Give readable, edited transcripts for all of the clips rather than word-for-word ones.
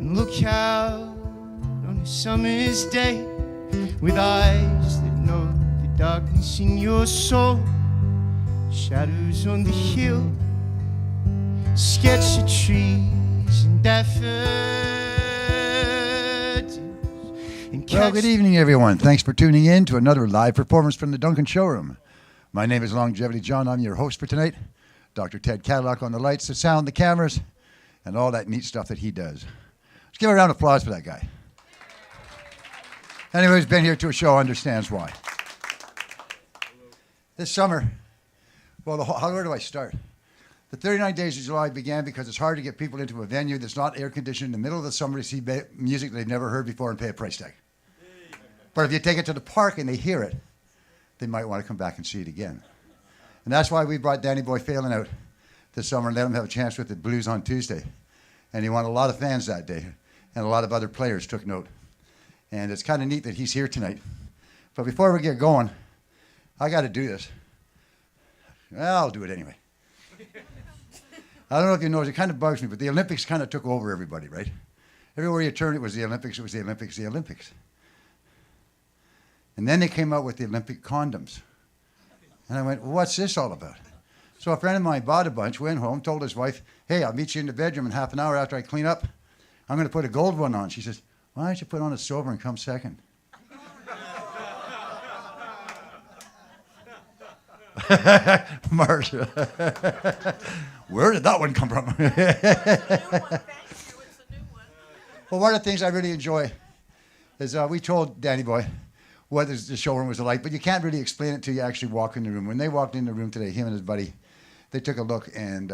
and look out on a summer's day with eyes that know the darkness in your soul. Shadows on the hill, sketch of trees and daffodils. Well, good evening, everyone. Thanks for tuning in to another live performance from the Duncan Showroom. My name is Longevity John. I'm your host for tonight. Dr. Ted Cadillac on the lights, the sound, the cameras, and all that neat stuff that he does. Let's give a round of applause for that guy. Anyone who's been here to a show understands why. This summer, well, where do I start? The 39 Days of July began because it's hard to get people into a venue that's not air-conditioned in the middle of the summer to see music they've never heard before and pay a price tag. But if you take it to the park and they hear it, they might want to come back and see it again. And that's why we brought Danny Boy Phalen out this summer and let him have a chance with the Blues on Tuesday. And he won a lot of fans that day, and a lot of other players took note. And it's kind of neat that he's here tonight. But before we get going, I got to do this. Well, I'll do it anyway. I don't know if you noticed, it kind of bugs me, but the Olympics kind of took over everybody, right? Everywhere you turned, it was the Olympics, it was the Olympics, the Olympics. And then they came out with the Olympic condoms. And I went, well, what's this all about? So a friend of mine bought a bunch, went home, told his wife, hey, I'll meet you in the bedroom in half an hour after I clean up. I'm going to put a gold one on. She says, why don't you put on a silver and come second? Marcia. Where did that one come from? Well, one of the things I really enjoy is we told Danny Boy what the showroom was like, but you can't really explain it till you actually walk in the room. When they walked in the room today, him and his buddy, they took a look and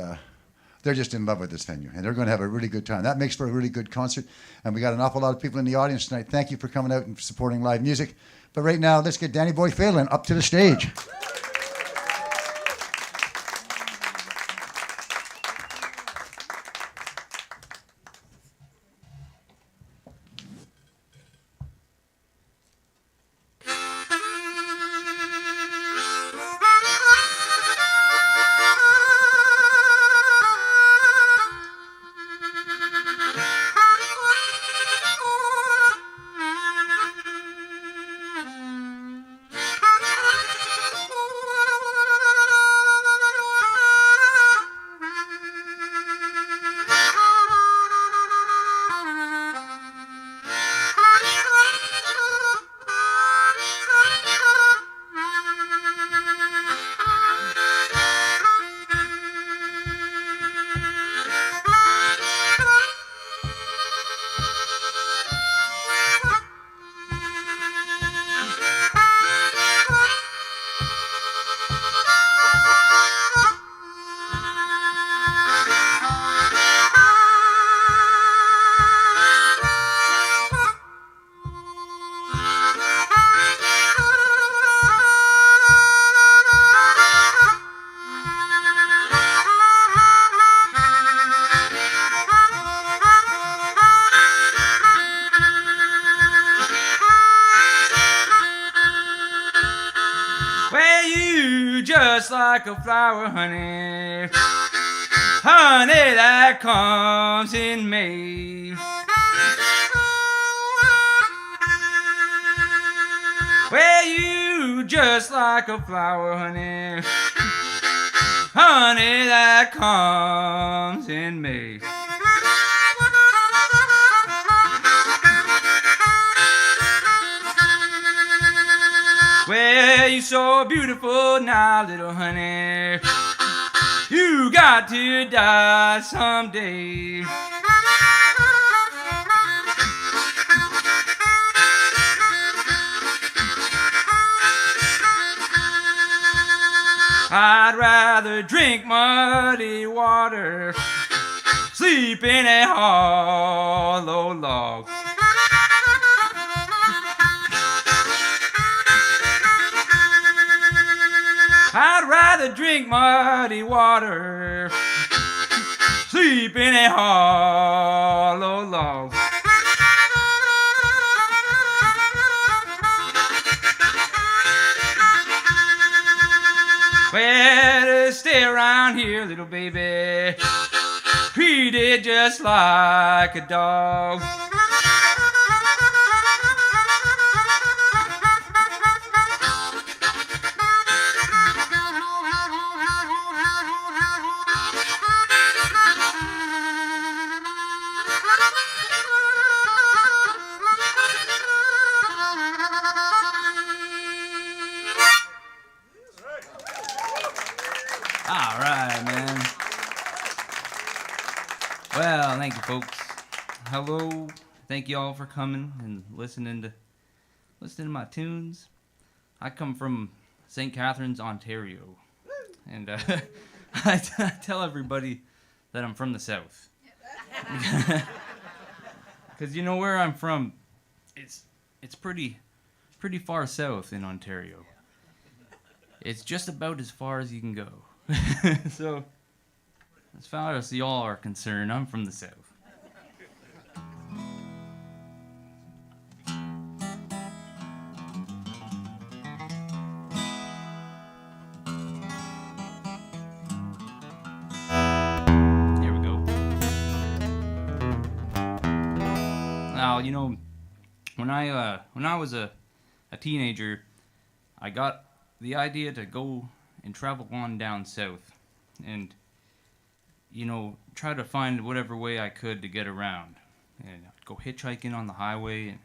they're just in love with this venue, and they're going to have a really good time. That makes for a really good concert, and we got an awful lot of people in the audience tonight. Thank you for coming out and supporting live music. But right now, let's get Danny Boy Phalen up to the stage. Just like a flower, honey, honey that comes in May. Well, you just like a flower, honey, honey that comes in May. Well, you're so beautiful now, little honey. You got to die someday. I'd rather drink muddy water, sleep in a hollow log. I'd rather drink muddy water, sleep in a hollow log. Well, stay around here, little baby. treated just like a dog. All right, man. Well, thank you, folks. Hello. Thank you all for coming and listening to my tunes. I come from St. Catharines, Ontario, and I tell everybody that I'm from the South. Because you know where I'm from, it's pretty far south in Ontario. It's just about as far as you can go. So, as far as y'all are concerned, I'm from the South. Here we go. Now, you know, when I was a teenager, I got the idea to go and travel on down south and, you know, try to find whatever way I could to get around. And I'd go hitchhiking on the highway and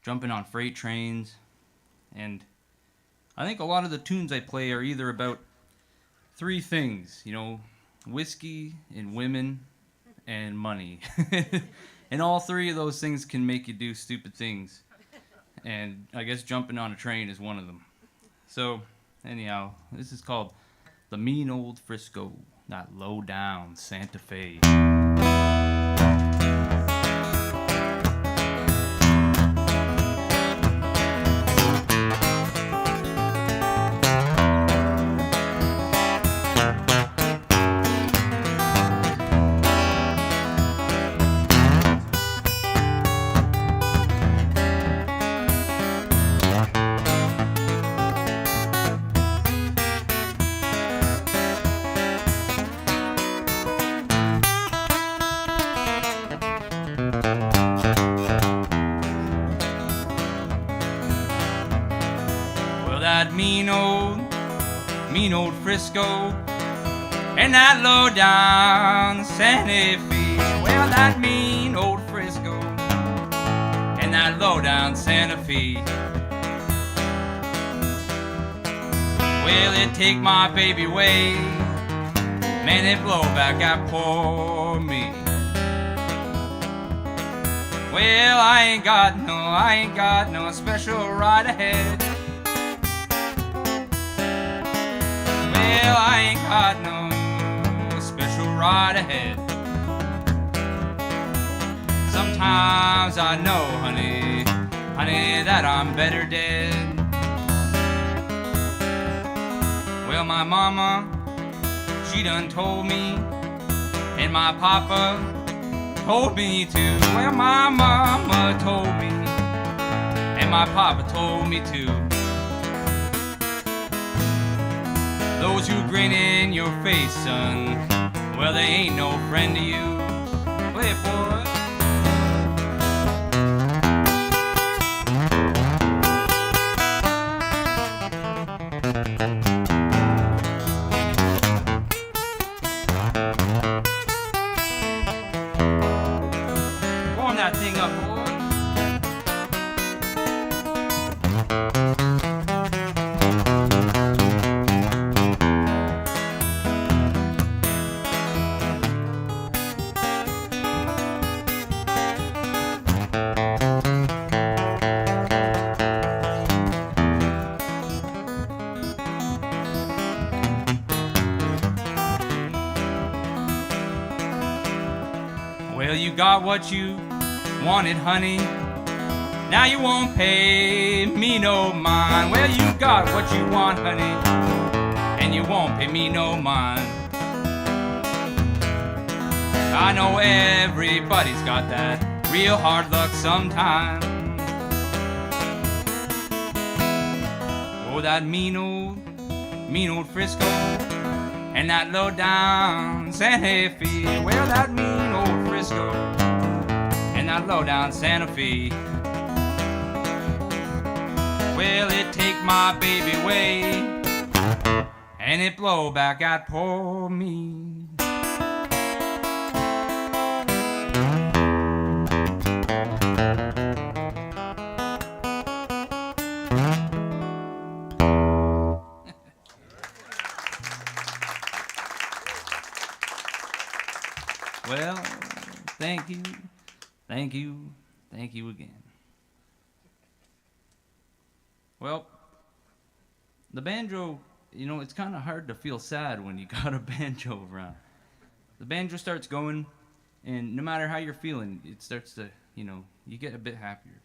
jumping on freight trains. And I think a lot of the tunes I play are either about three things, you know, whiskey and women and money. And all three of those things can make you do stupid things. And I guess jumping on a train is one of them. So, anyhow, this is called The Mean Old Frisco, that low down Santa Fe. Mean old Frisco and that low down Santa Fe. Well, that mean old Frisco and that low down Santa Fe. Well, it take my baby away, man, it blow back at poor me. Well, I ain't got no special ride ahead. Well, I ain't got no special ride ahead. Sometimes I know, honey, that I'm better dead. Well, my mama, she done told me, and my papa told me too. Well, my mama told me, and my papa told me too. Those who grin in your face, son, well, they ain't no friend to you. Play it, boy. Warm that thing up, boy. Well, you got what you wanted, honey. Now you won't pay me no mind. Well, you got what you want, honey, and you won't pay me no mind. I know everybody's got that real hard luck sometime. Oh, that mean old Frisco and that low down Santa Fe. Well, that mean old Frisco and that low down Santa Fe. Well, it take my baby away and it blow back at poor me. Well, thank you, thank you, thank you again. Well, the banjo, you know, it's kind of hard to feel sad when you got a banjo around. The banjo starts going, and no matter how you're feeling, it starts to, you know, you get a bit happier.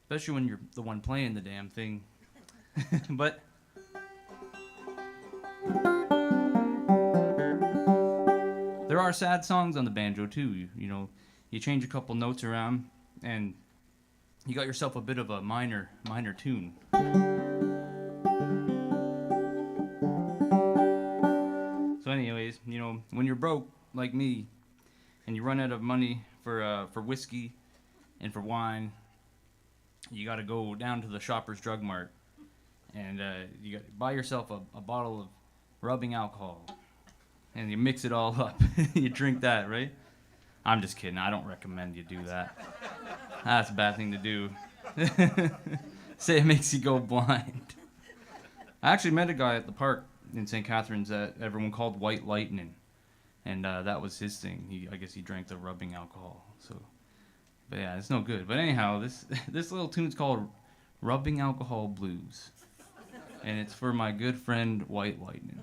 Especially when you're the one playing the damn thing. But there are sad songs on the banjo too. You know, you change a couple notes around, and you got yourself a bit of a minor tune. So, anyways, you know, when you're broke like me, and you run out of money for whiskey and for wine, you got to go down to the Shoppers Drug Mart, and you got to buy yourself a bottle of rubbing alcohol. And you mix it all up. You drink that, right? I'm just kidding. I don't recommend you do that. That's a bad thing to do. Say it makes you go blind. I actually met a guy at the park in St. Catharines that everyone called White Lightning. And that was his thing. I guess he drank the rubbing alcohol. So, but yeah, it's no good. But anyhow, this little tune's called Rubbing Alcohol Blues. And it's for my good friend White Lightning.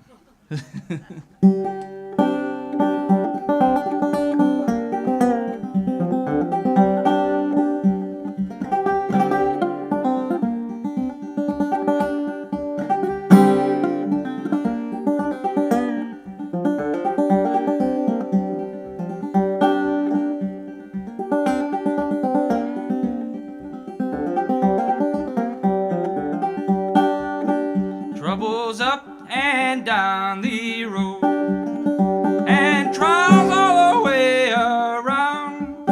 Trouble's up and down the road, and trials all the way around.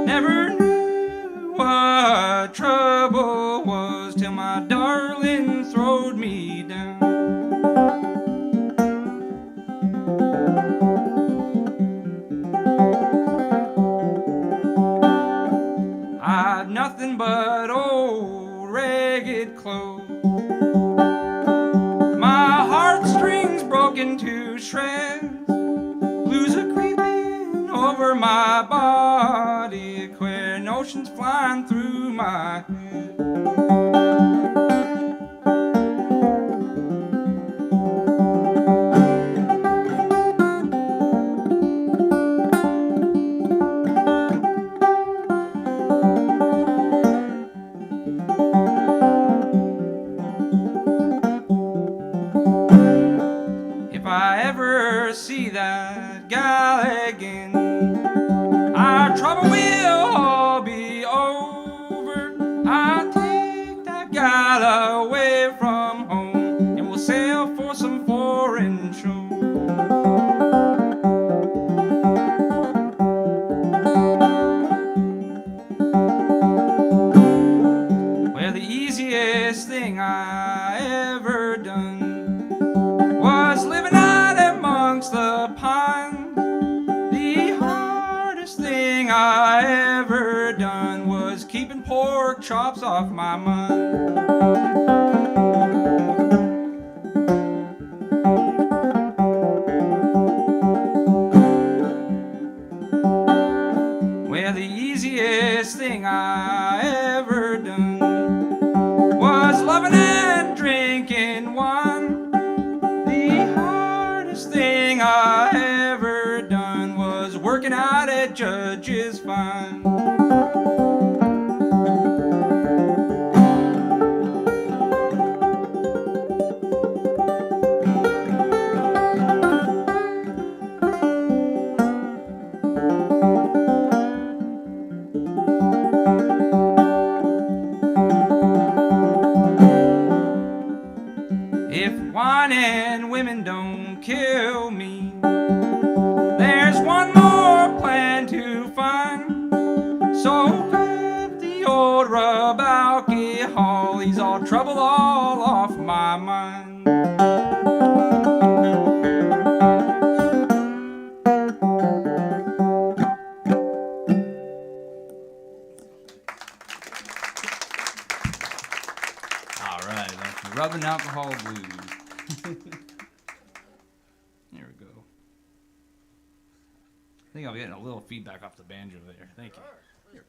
Never knew what trouble was till my darling throwed me down. I'd nothing but old ragged clothes, broken to shreds, blues are creeping over my body, queer notions flying through my head. If I ever see that gal again, our trouble will all be over. I'll take that gal away from home, and we'll sail for some foreign shore. Well, the easiest thing I ever done was living out amongst the pines. The hardest thing I ever done was keeping pork chops off my mind. Well, the easiest thing I ever done was loving and drinking wine. The hardest thing I ever done was working out at Judge's Fine. If wine and women don't kill and Alcohol Blues. There we go. I think I'm getting a little feedback off the banjo there. Thank you.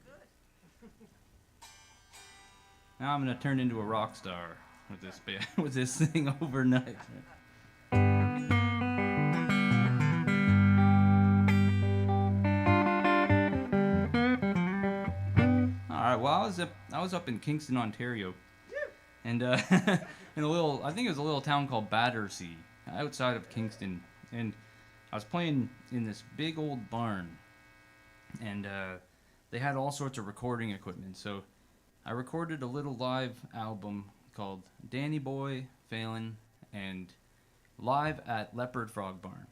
Now I'm gonna turn into a rock star with this with this thing overnight. All right. Well, I was up in Kingston, Ontario, and in a little, I think it was a little town called Battersea, outside of Kingston, and I was playing in this big old barn, and they had all sorts of recording equipment. So I recorded a little live album called Danny Boy, Phalen, and Live at Leopard Frog Barn.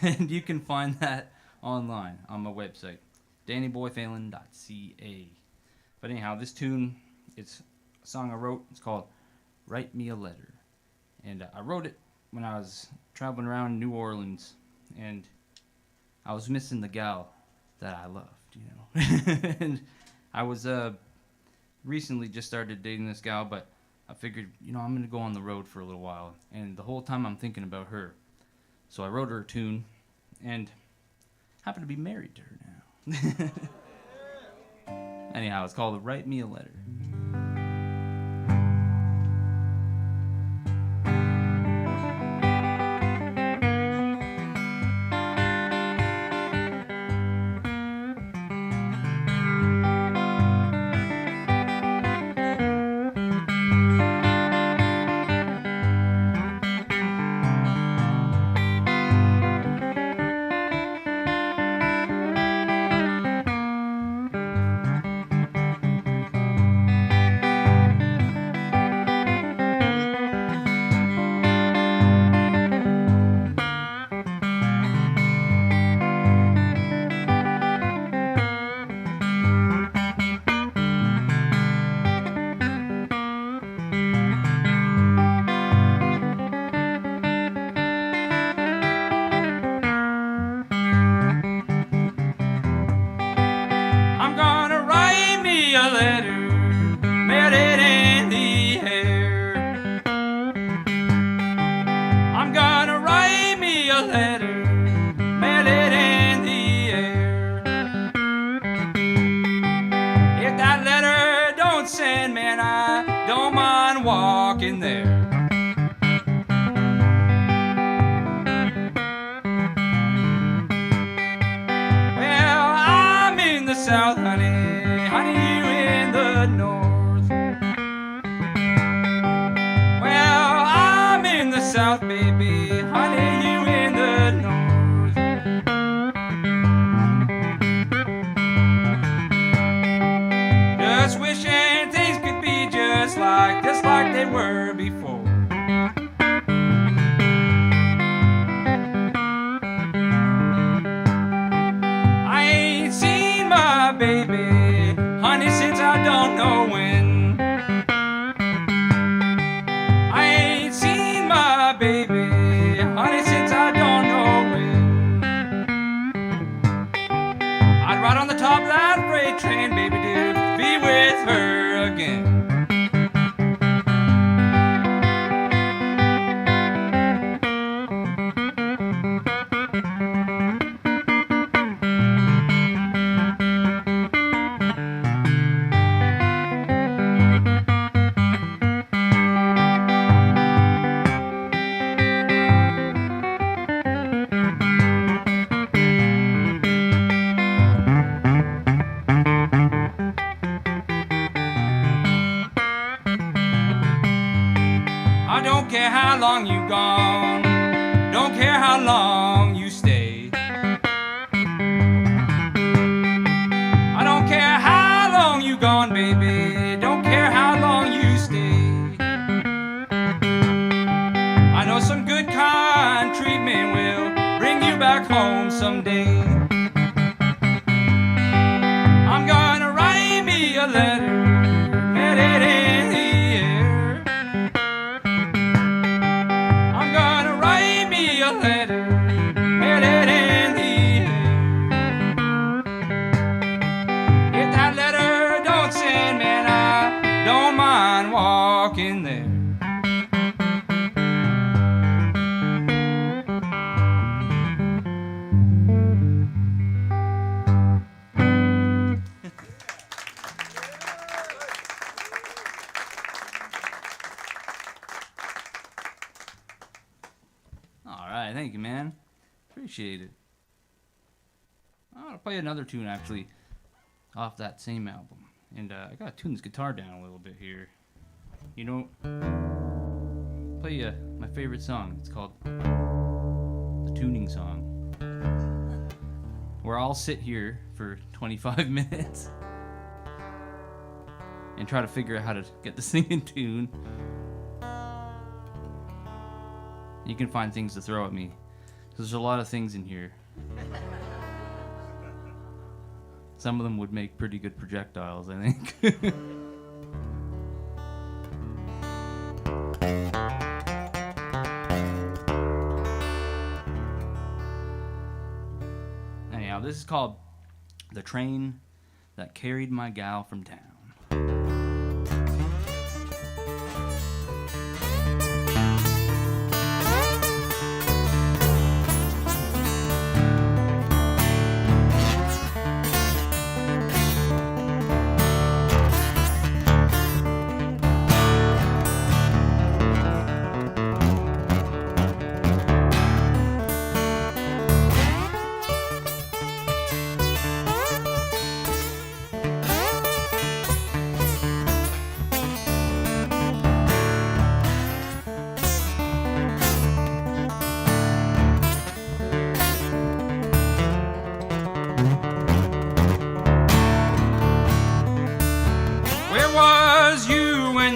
And you can find that online on my website, dannyboyphalen.ca. But anyhow, this tune, it's a song I wrote. It's called Write Me a Letter. And I wrote it when I was traveling around New Orleans, and I was missing the gal that I loved, you know. And I was recently just started dating this gal, but I figured, you know, I'm going to go on the road for a little while, and the whole time I'm thinking about her. So I wrote her a tune, and happen to be married to her now. Anyhow, it's called Write Me a Letter. Walking there. Well, I'm in the south, honey, honey, you in the north. Well, I'm in the south, baby, honey, you in the north. Just wishing things could be just like they were before. I ain't seen my baby, honey, since I don't know when. I ain't seen my baby, honey, since I don't know when. I'd ride on the top of that freight train, baby, to be with her again. I don't care how long you've gone, don't care how long you stay. I don't care how long you've gone, baby, don't care how long you stay. I know some good kind treatment will bring you back home someday. I'm gonna write me a letter, let it in the air. I'm gonna write me a letter, let it in the air. If that letter don't send, man, I don't mind walking there. appreciate it. I'm gonna play another tune actually off that same album, and I gotta tune this guitar down a little bit here. You know, play my favorite song. It's called the tuning song, where I'll sit here for 25 minutes and try to figure out how to get this thing in tune. You can find things to throw at me, 'cause there's a lot of things in here. Some of them would make pretty good projectiles, I think. Anyhow, this is called The Train That Carried My Gal from Town.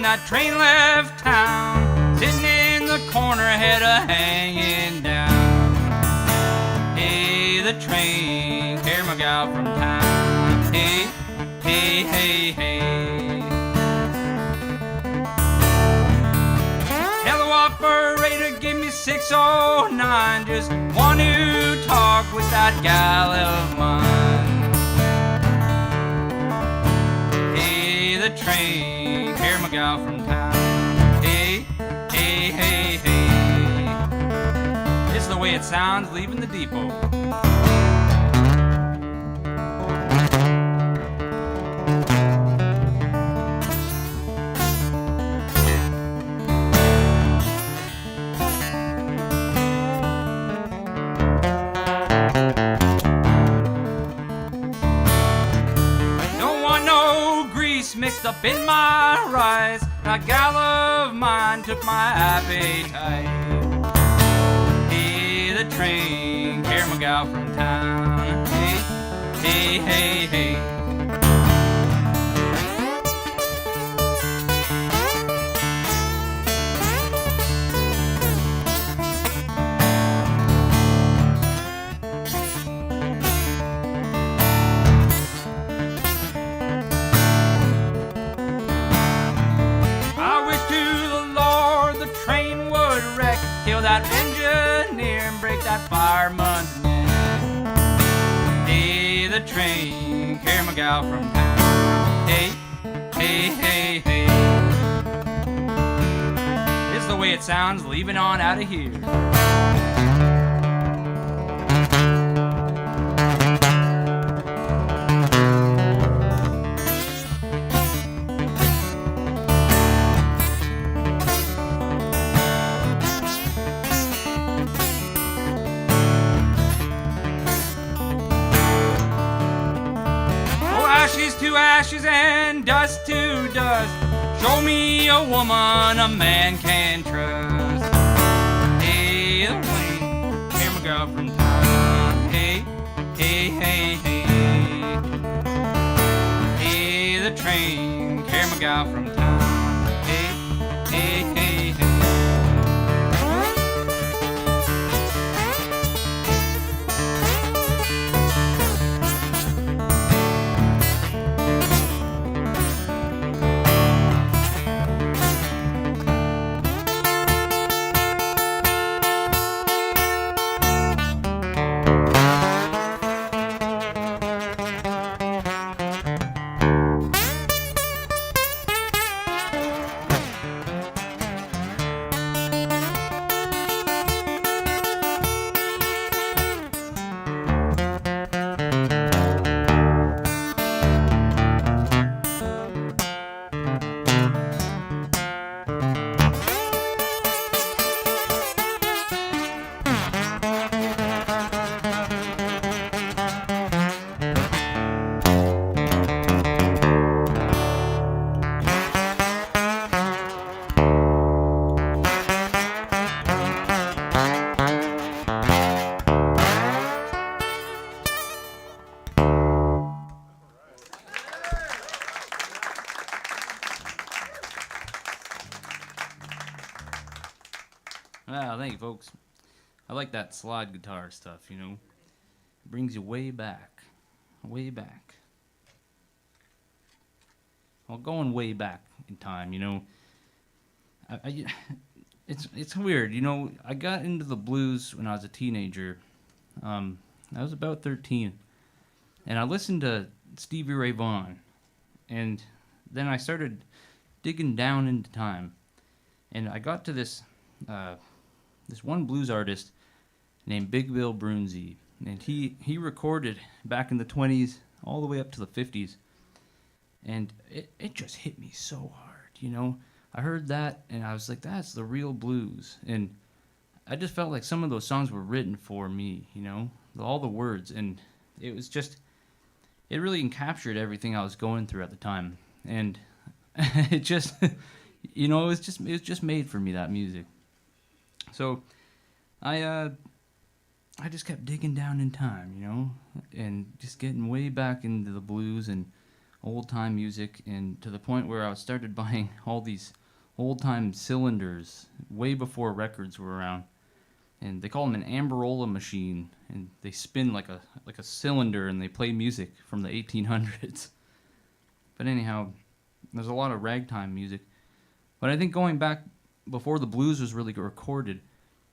That train left town, sitting in the corner, head hanging down. Hey, the train carried my gal from town. Hey, hey, hey, hey. Tell the operator, give me 609. Just want to talk with that gal of mine. Hey, the train carried my gal from town. Hey, hey, hey, hey. This is the way it sounds leaving the depot. Mixed up in my rice, that gal of mine took my appetite. Hey, the train carried my gal from town. Hey, hey, hey, hey. Kill that engineer and break that fireman's neck. Hey, the train carried my gal from town. Hey, hey, hey, hey. This is the way it sounds leaving on out of here. To ashes and dust to dust. Show me a woman a man can trust. Hey, the train carried my gal from town. Hey, hey, hey, hey. Hey, the train carried my gal from town. Hey, hey, hey, hey. thank you, folks. I like that slide guitar stuff, you know. It brings you way back. Way back. Well, going way back in time, you know. It's weird, you know. I got into the blues when I was a teenager. I was about 13. And I listened to Stevie Ray Vaughan. And then I started digging down into time. And I got to this one blues artist named Big Bill Broonzy. And he recorded back in the 20s all the way up to the 50s. And it just hit me so hard, you know. I heard that and I was like, that's the real blues. And I just felt like some of those songs were written for me, you know, all the words. And it was just, it really encaptured everything I was going through at the time. And it just, you know, it was just made for me, that music. So I just kept digging down in time, you know, and just getting way back into the blues and old time music, and to the point where I started buying all these old time cylinders way before records were around. And they call them an Amberola machine, and they spin like a cylinder, and they play music from the 1800s. But anyhow, there's a lot of ragtime music. But I think going back before the blues was really recorded,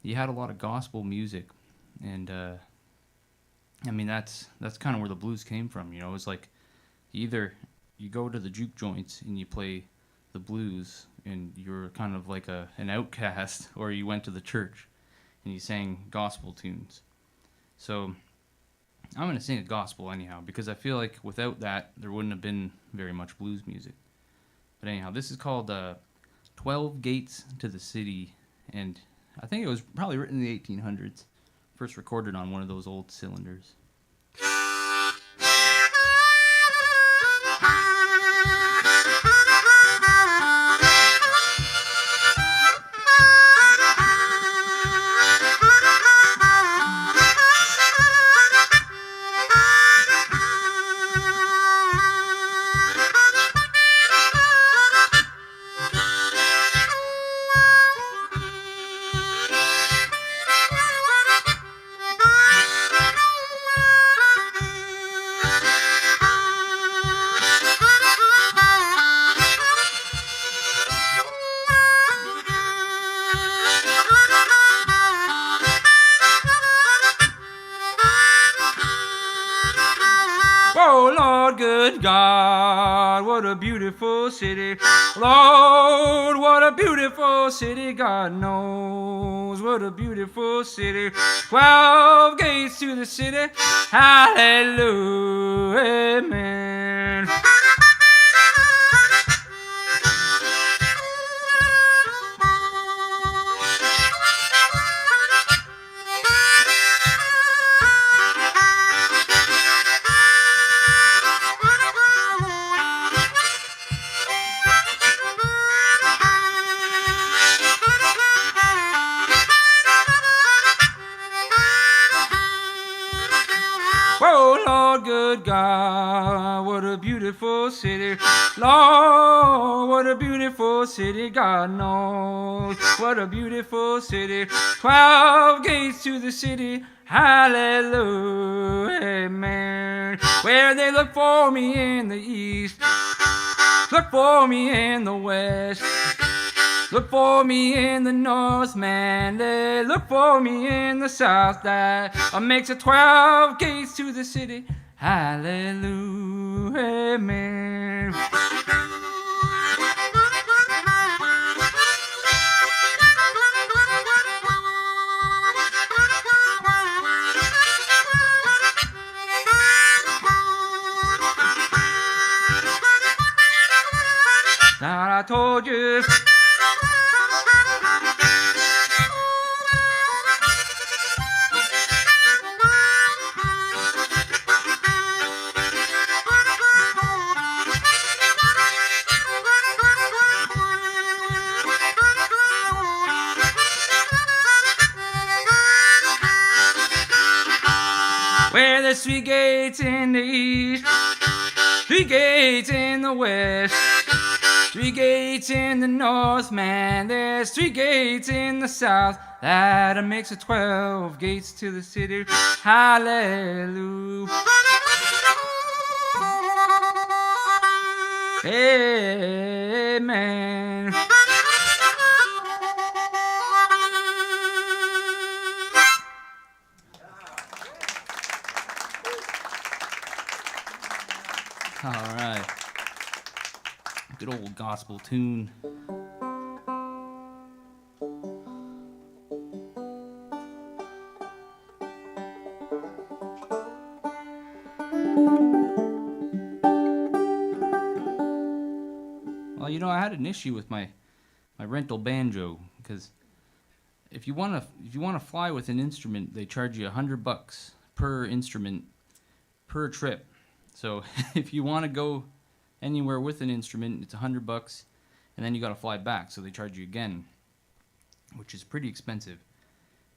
you had a lot of gospel music. And I mean, that's kind of where the blues came from, you know. It was like either you go to the juke joints and you play the blues and you're kind of like an outcast, or you went to the church and you sang gospel tunes. So I'm going to sing a gospel anyhow, because I feel like without that there wouldn't have been very much blues music. But anyhow, this is called 12 Gates to the City, and I think it was probably written in the 1800s, first recorded on one of those old cylinders. Oh, Lord, good God, what a beautiful city. Lord, what a beautiful city. God knows what a beautiful city. 12 gates to the city. Hallelujah, amen. Oh, Lord, good God, what a beautiful city. Lord, what a beautiful city. God knows what a beautiful city. 12 gates to the city. Hallelujah, amen. Where they look for me in the east, look for me in the west, look for me in the north, man. They look for me in the south. That makes it 12 gates to the city. Hallelujah, amen. Now I told you. Where there's 3 gates in the east, 3 gates in the west, 3 gates in the north, man, there's 3 gates in the south. That makes it 12 gates to the city. Hallelujah. Amen. All right. Good old gospel tune. Well, you know, I had an issue with my rental banjo because if you want to fly with an instrument, they charge you $100 per instrument per trip. So if you want to go anywhere with an instrument, it's $100, and then you got to fly back, so they charge you again, which is pretty expensive.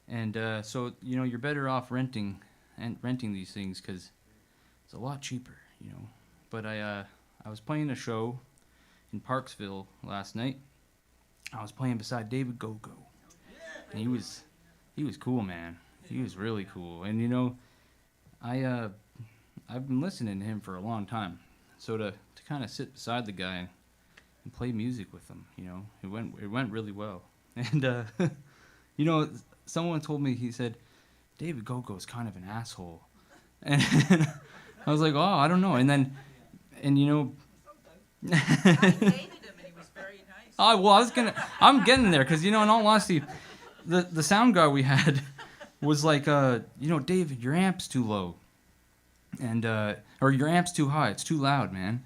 And so you know, you're better off renting these things because it's a lot cheaper, you know. But I was playing a show in Parksville last night. I was playing beside David Go-Go, and he was cool, man. He was really cool, and you know, I've been listening to him for a long time. So to kind of sit beside the guy and play music with him, you know, it went really well. And you know, someone told me, he said, David Go-Go is kind of an asshole. And I was like, oh, I don't know. And you know, I hated him, and he was very nice. oh well, I'm getting there because, you know, in all honesty, the sound guy we had was like, you know, David, your amp's too low. And or your amp's too high, it's too loud, man.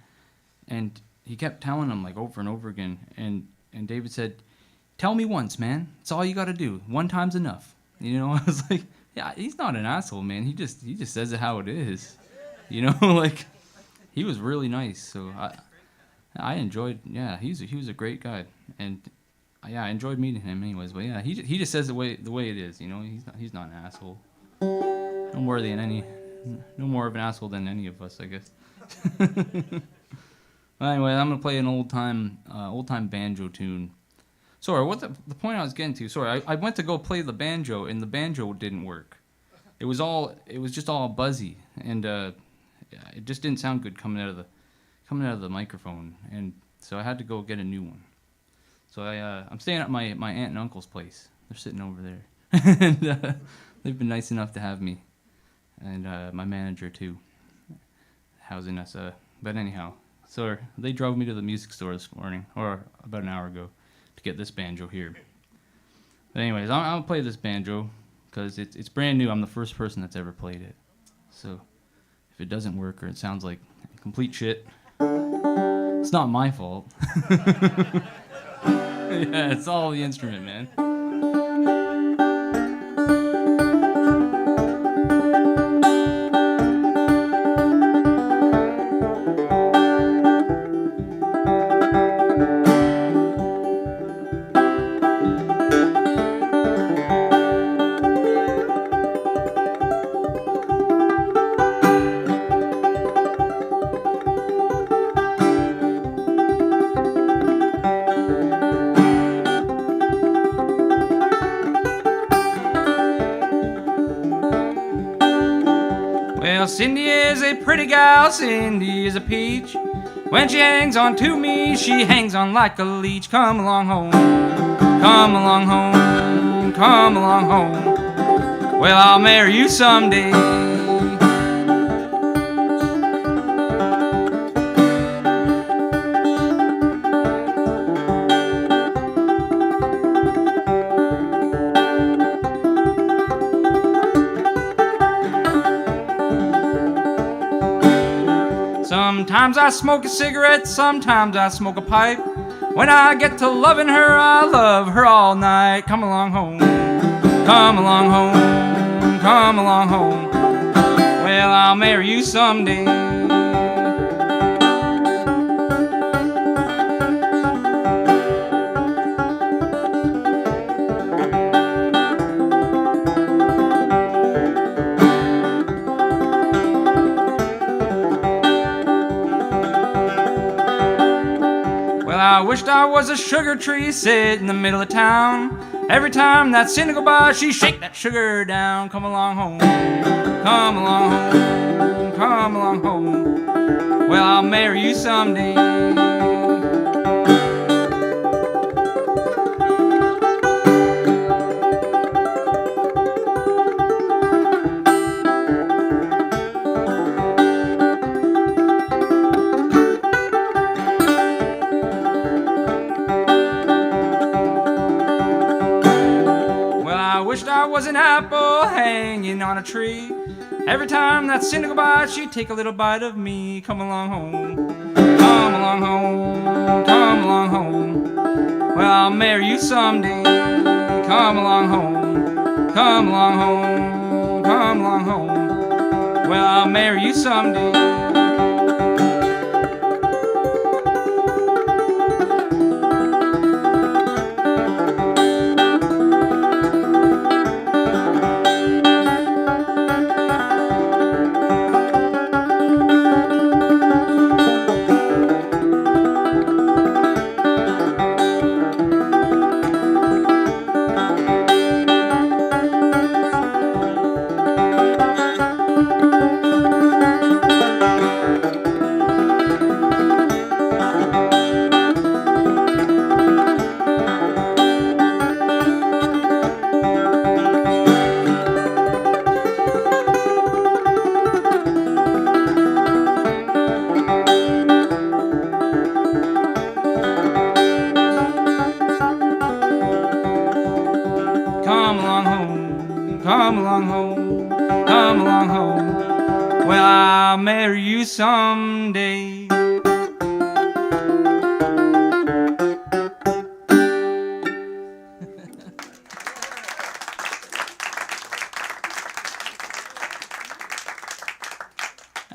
And he kept telling him like over and over again, and David said, tell me once, man, it's all you got to do, 1 time's enough. You know, I was like, yeah, he's not an asshole, man, he just says it how it is, you know. Like, he was really nice. So I enjoyed, yeah, he was a great guy, and yeah, I enjoyed meeting him anyways. But yeah, he just says the way it is, you know. He's not an asshole, no more of an asshole than any of us, I guess. Well, anyway, I'm gonna play an old time banjo tune. Sorry, what the point I was getting to? Sorry, I went to go play the banjo, and the banjo didn't work. It was just all buzzy, and it just didn't sound good coming out of the microphone, and so I had to go get a new one. So I'm staying at my aunt and uncle's place. They're sitting over there, and they've been nice enough to have me. And my manager too, housing us. But anyhow, so they drove me to the music store this morning, or about an hour ago, to get this banjo here. But anyways, I'll play this banjo because it's brand new. I'm the first person that's ever played it. So if it doesn't work or it sounds like complete shit, it's not my fault. Yeah, it's all the instrument, man. Well, Cindy is a pretty gal, Cindy is a peach. When she hangs on to me, she hangs on like a leech. Come along home, come along home, come along home. Well, I'll marry you someday. Sometimes I smoke a cigarette, sometimes I smoke a pipe. When I get to loving her, I love her all night. Come along home, come along home, come along home. Well, I'll marry you someday. I wished I was a sugar tree sitting in the middle of town. Every time that Cindy go by, she shake that sugar down. Come along home, come along home, come along home. Well, I'll marry you someday. Wished I was an apple hanging on a tree. Every time that Cindy go by, she'd take a little bite of me. Come along home, come along home, come along home. Well, I'll marry you someday. Come along home, come along home, come along home. Well, I'll marry you someday. Come along home, come along home, come along home. Well, I'll marry you someday.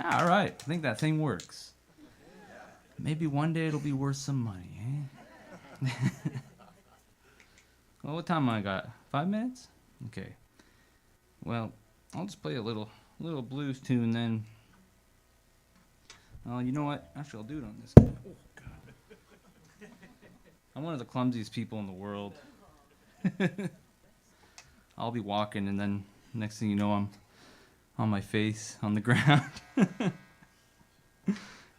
All right, I think that thing works. Maybe one day it'll be worth some money, eh? Well, what time I got? 5 minutes? Okay. Well, I'll just play a little blues tune then. Oh, you know what? Actually, I'll do it on this guy. Oh, God. I'm one of the clumsiest people in the world. I'll be walking, and then next thing you know, I'm on my face on the ground.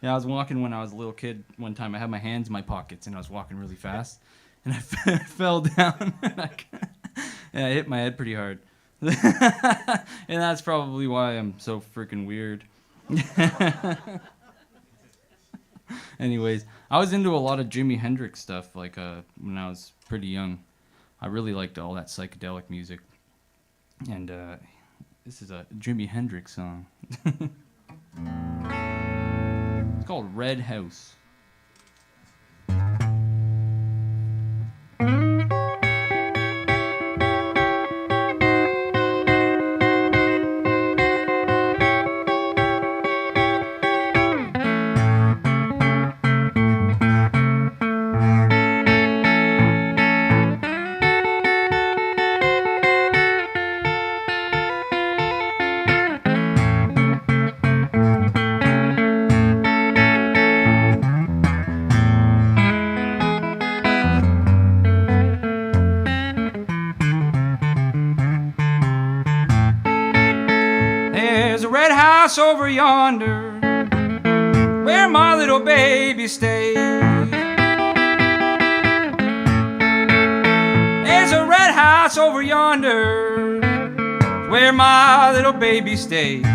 Yeah, I was walking when I was a little kid. One time I had my hands in my pockets, and I was walking really fast. And I fell down, and I hit my head pretty hard. And that's probably why I'm so freaking weird. Anyways, I was into a lot of Jimi Hendrix stuff, like when I was pretty young. I really liked all that psychedelic music. And this is a Jimi Hendrix song. It's called Red House. Over yonder, where my little baby stays. There's a red house over yonder, where my little baby stays.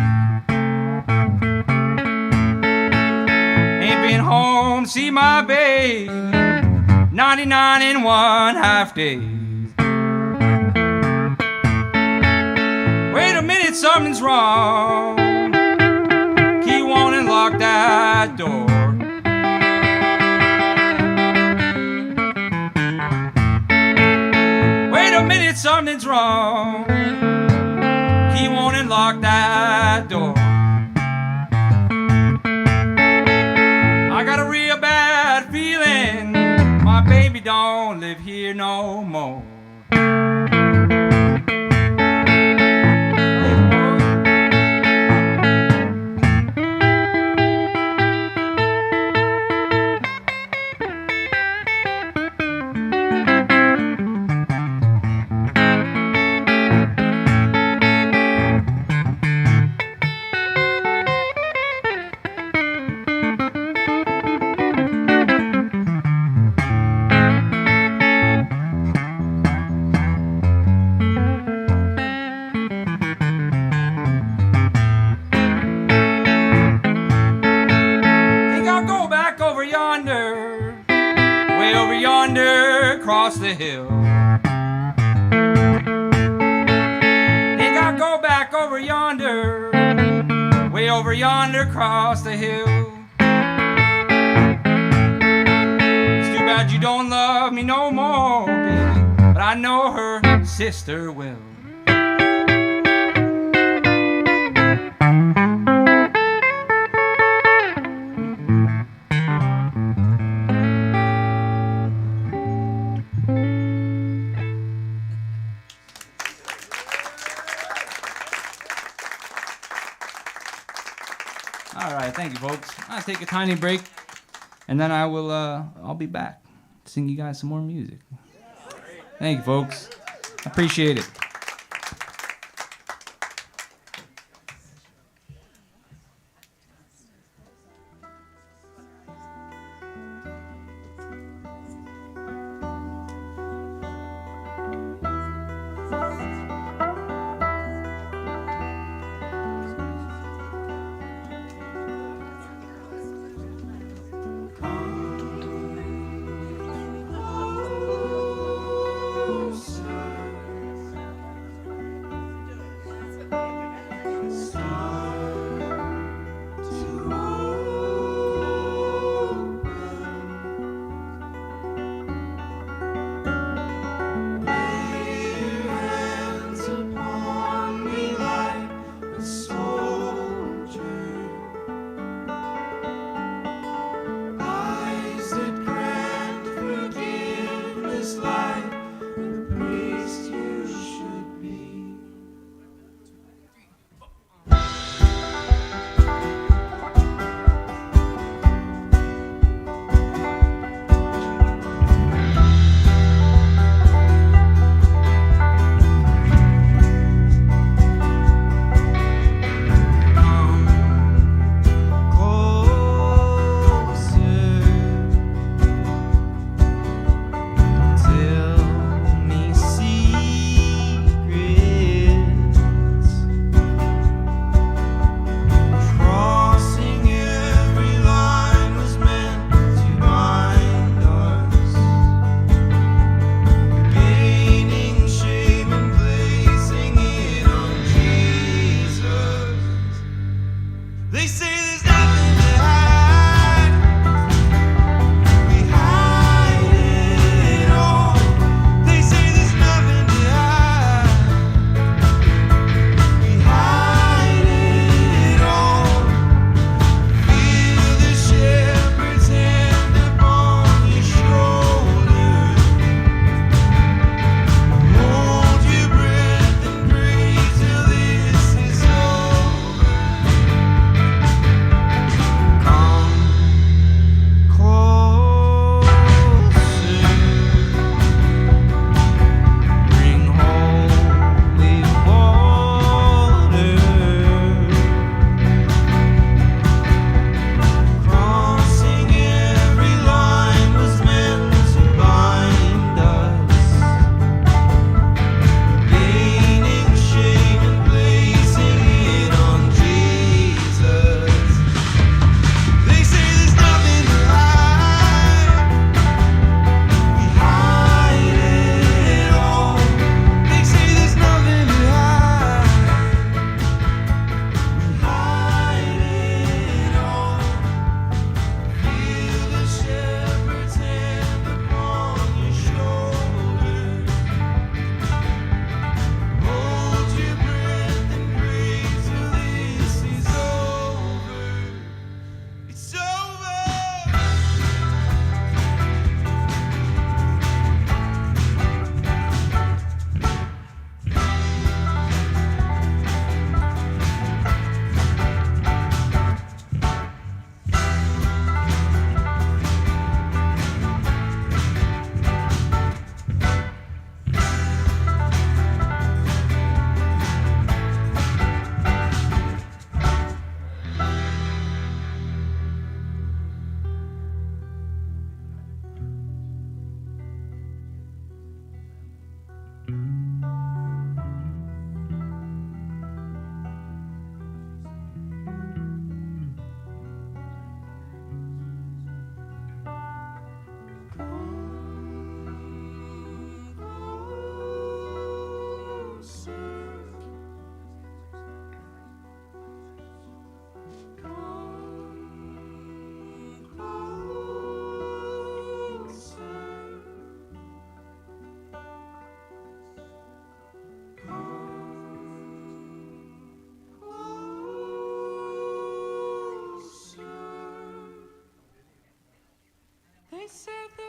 Ain't been home to see my babe 99 and 1/2 days. Wait a minute, something's wrong. Lock that door. Wait a minute, something's wrong. He won't unlock that door. I got a real bad feeling my baby don't live here no more. yonder, way over yonder, across the hill. Think I'll go back over yonder, way over yonder, across the hill. It's too bad you don't love me no more, baby, but I know her sister will. All right, thank you, folks. I'll take a tiny break, and then I'll be back to sing you guys some more music. Thank you, folks. Appreciate it.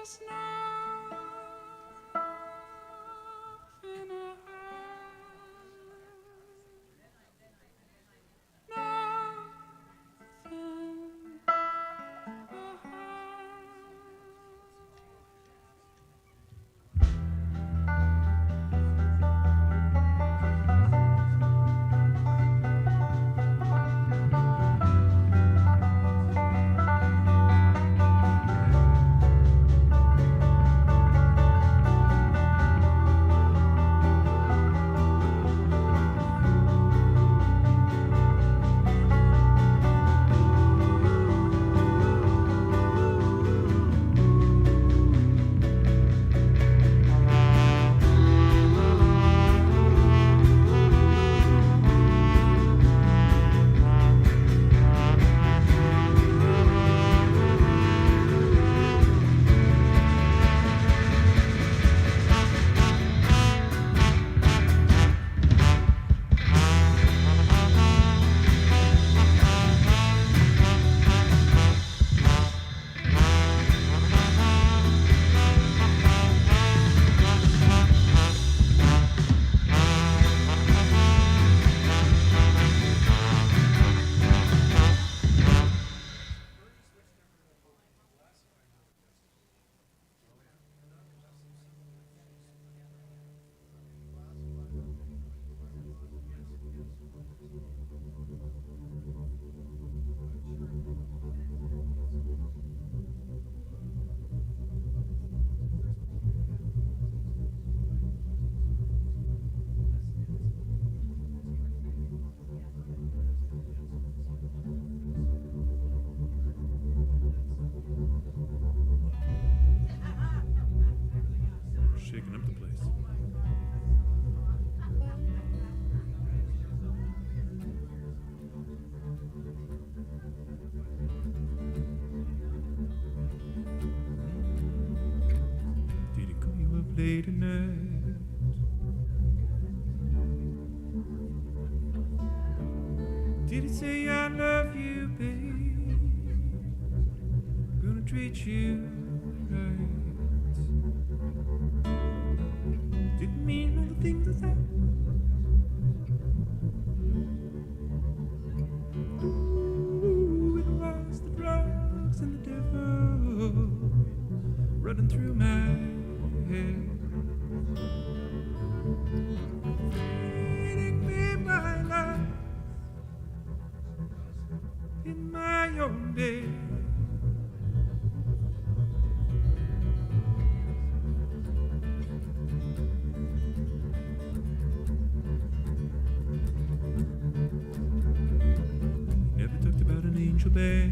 There's nothing shaking up the place. Did he call you up late at night? Did he say I love you, babe? Gonna treat you right. Didn't mean all the things I said. Ooh, it was the drugs and the devil running through my head, feeding me my life in my own bed. Never talked about an angel bear.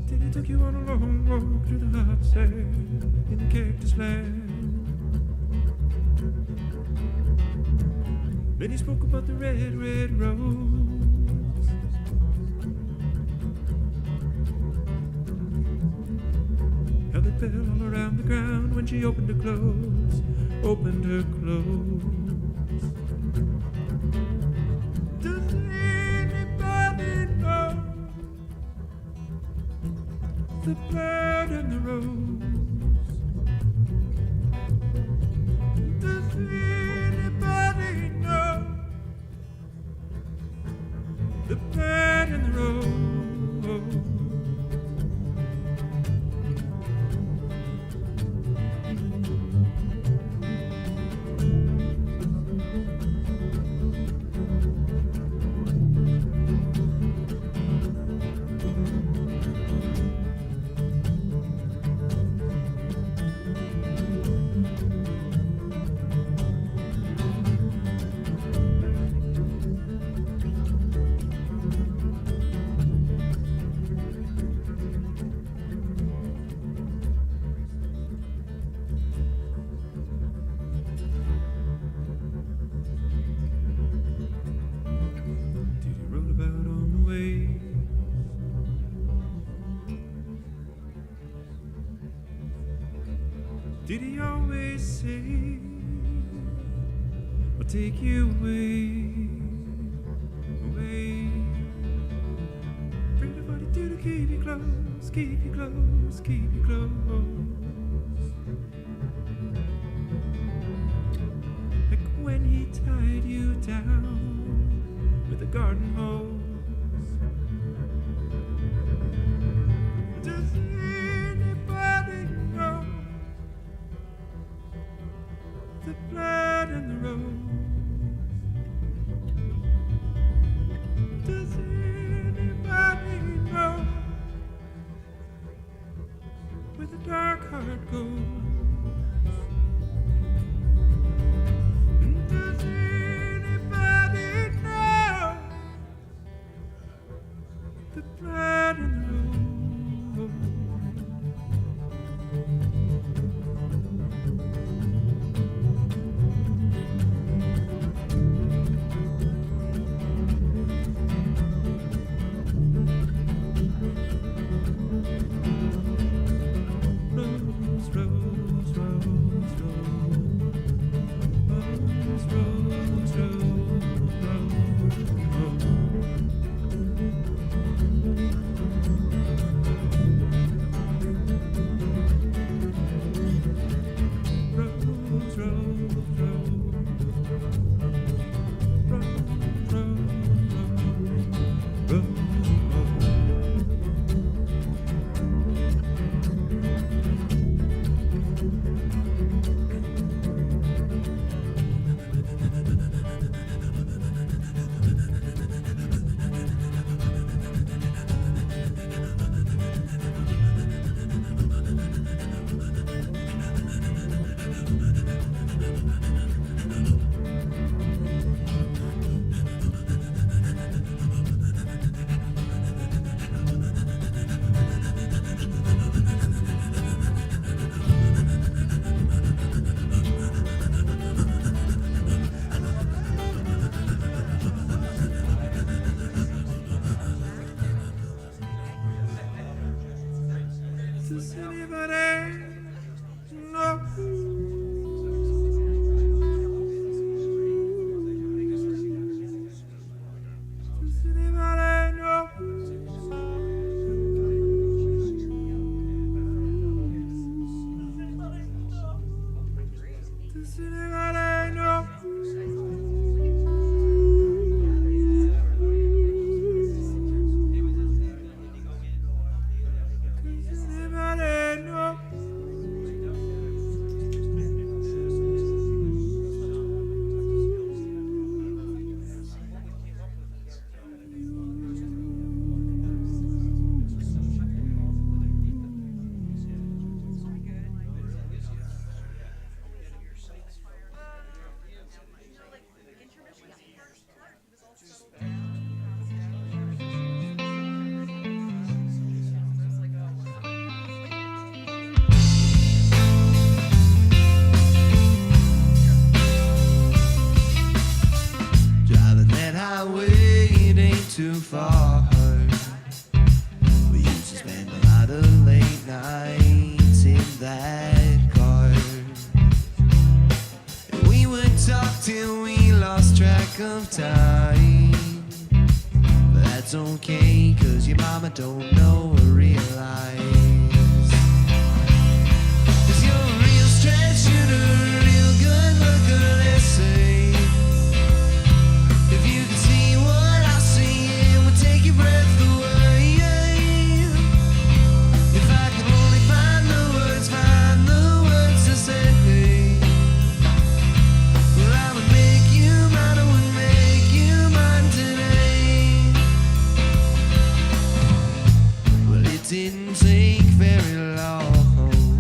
Till he took you on a long walk through the hot sand in the cactus land. Then he spoke about the red, red rose. How they fell all around the ground when she opened her clothes, opened her clothes. Does anybody know the bird and the rose? Does anybody know the bird and the rose? Did he roll about on the way? Did he always say, I'll take you away, away? keep you close, keep you close. Like when he tied you down with a garden hose. Does anybody know the blood in the rose? Does anybody know where the dark heart goes? Does anybody know the blood in the rose? Rose, rose, rose, rose, rose, rose, rose, rose, does anybody know? Does anybody know? Does anybody know? Does anybody know? Driving that highway, it ain't too far. We used to spend a lot of late nights in that car. And we would talk till we lost track of time. But that's okay, cause your mama don't know or realize. Cause you're a real straight shooter, real good looker, let's say. If you could see what I see, it would take your breath away. If I could only find the words to say, well, I would make you mine, I would make you mine today. Well, it didn't take very long.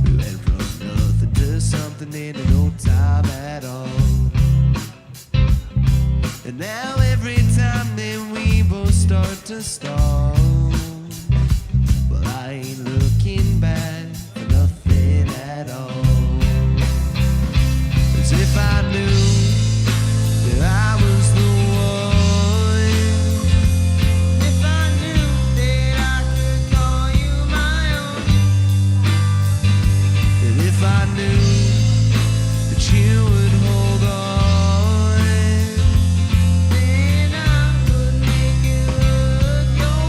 We went from nothing to something in no time at all. And now every time then we both start to stall. Well, I ain't looking back for nothing at all. As if I knew that I was the one. If I knew that I could call you my own. And if I knew that you would hold on, then I would make it look your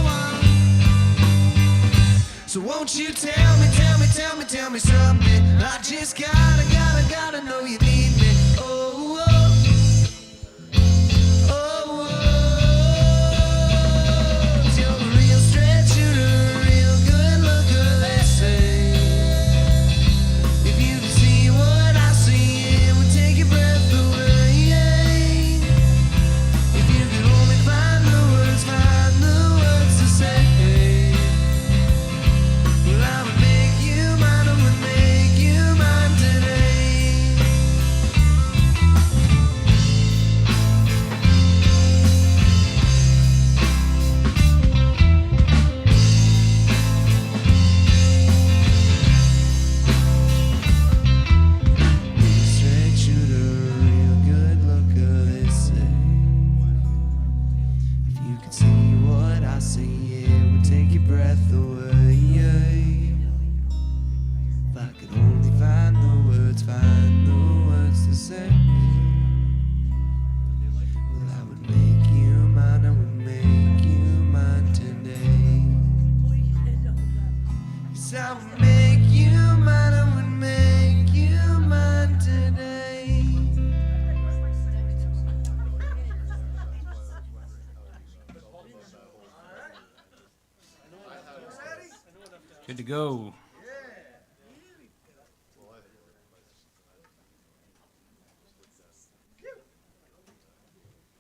Good to go.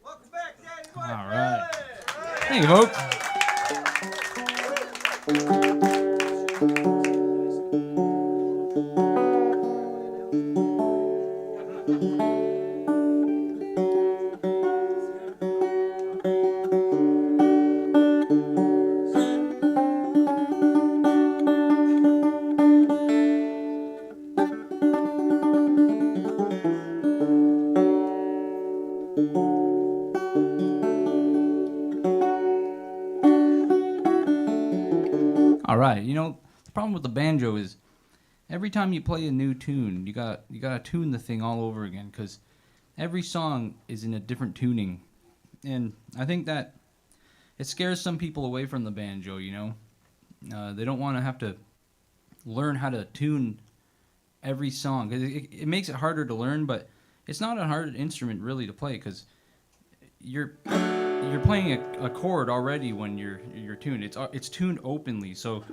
Welcome back, Daddy. All right. Thank you, folks. All right. You know, the problem with the banjo is every time you play a new tune, you gotta tune the thing all over again because every song is in a different tuning, and I think that it scares some people away from the banjo. You know, they don't want to have to learn how to tune every song 'cause it makes it harder to learn, but it's not a hard instrument really to play because you're playing a chord already when you're tuned. It's tuned openly, so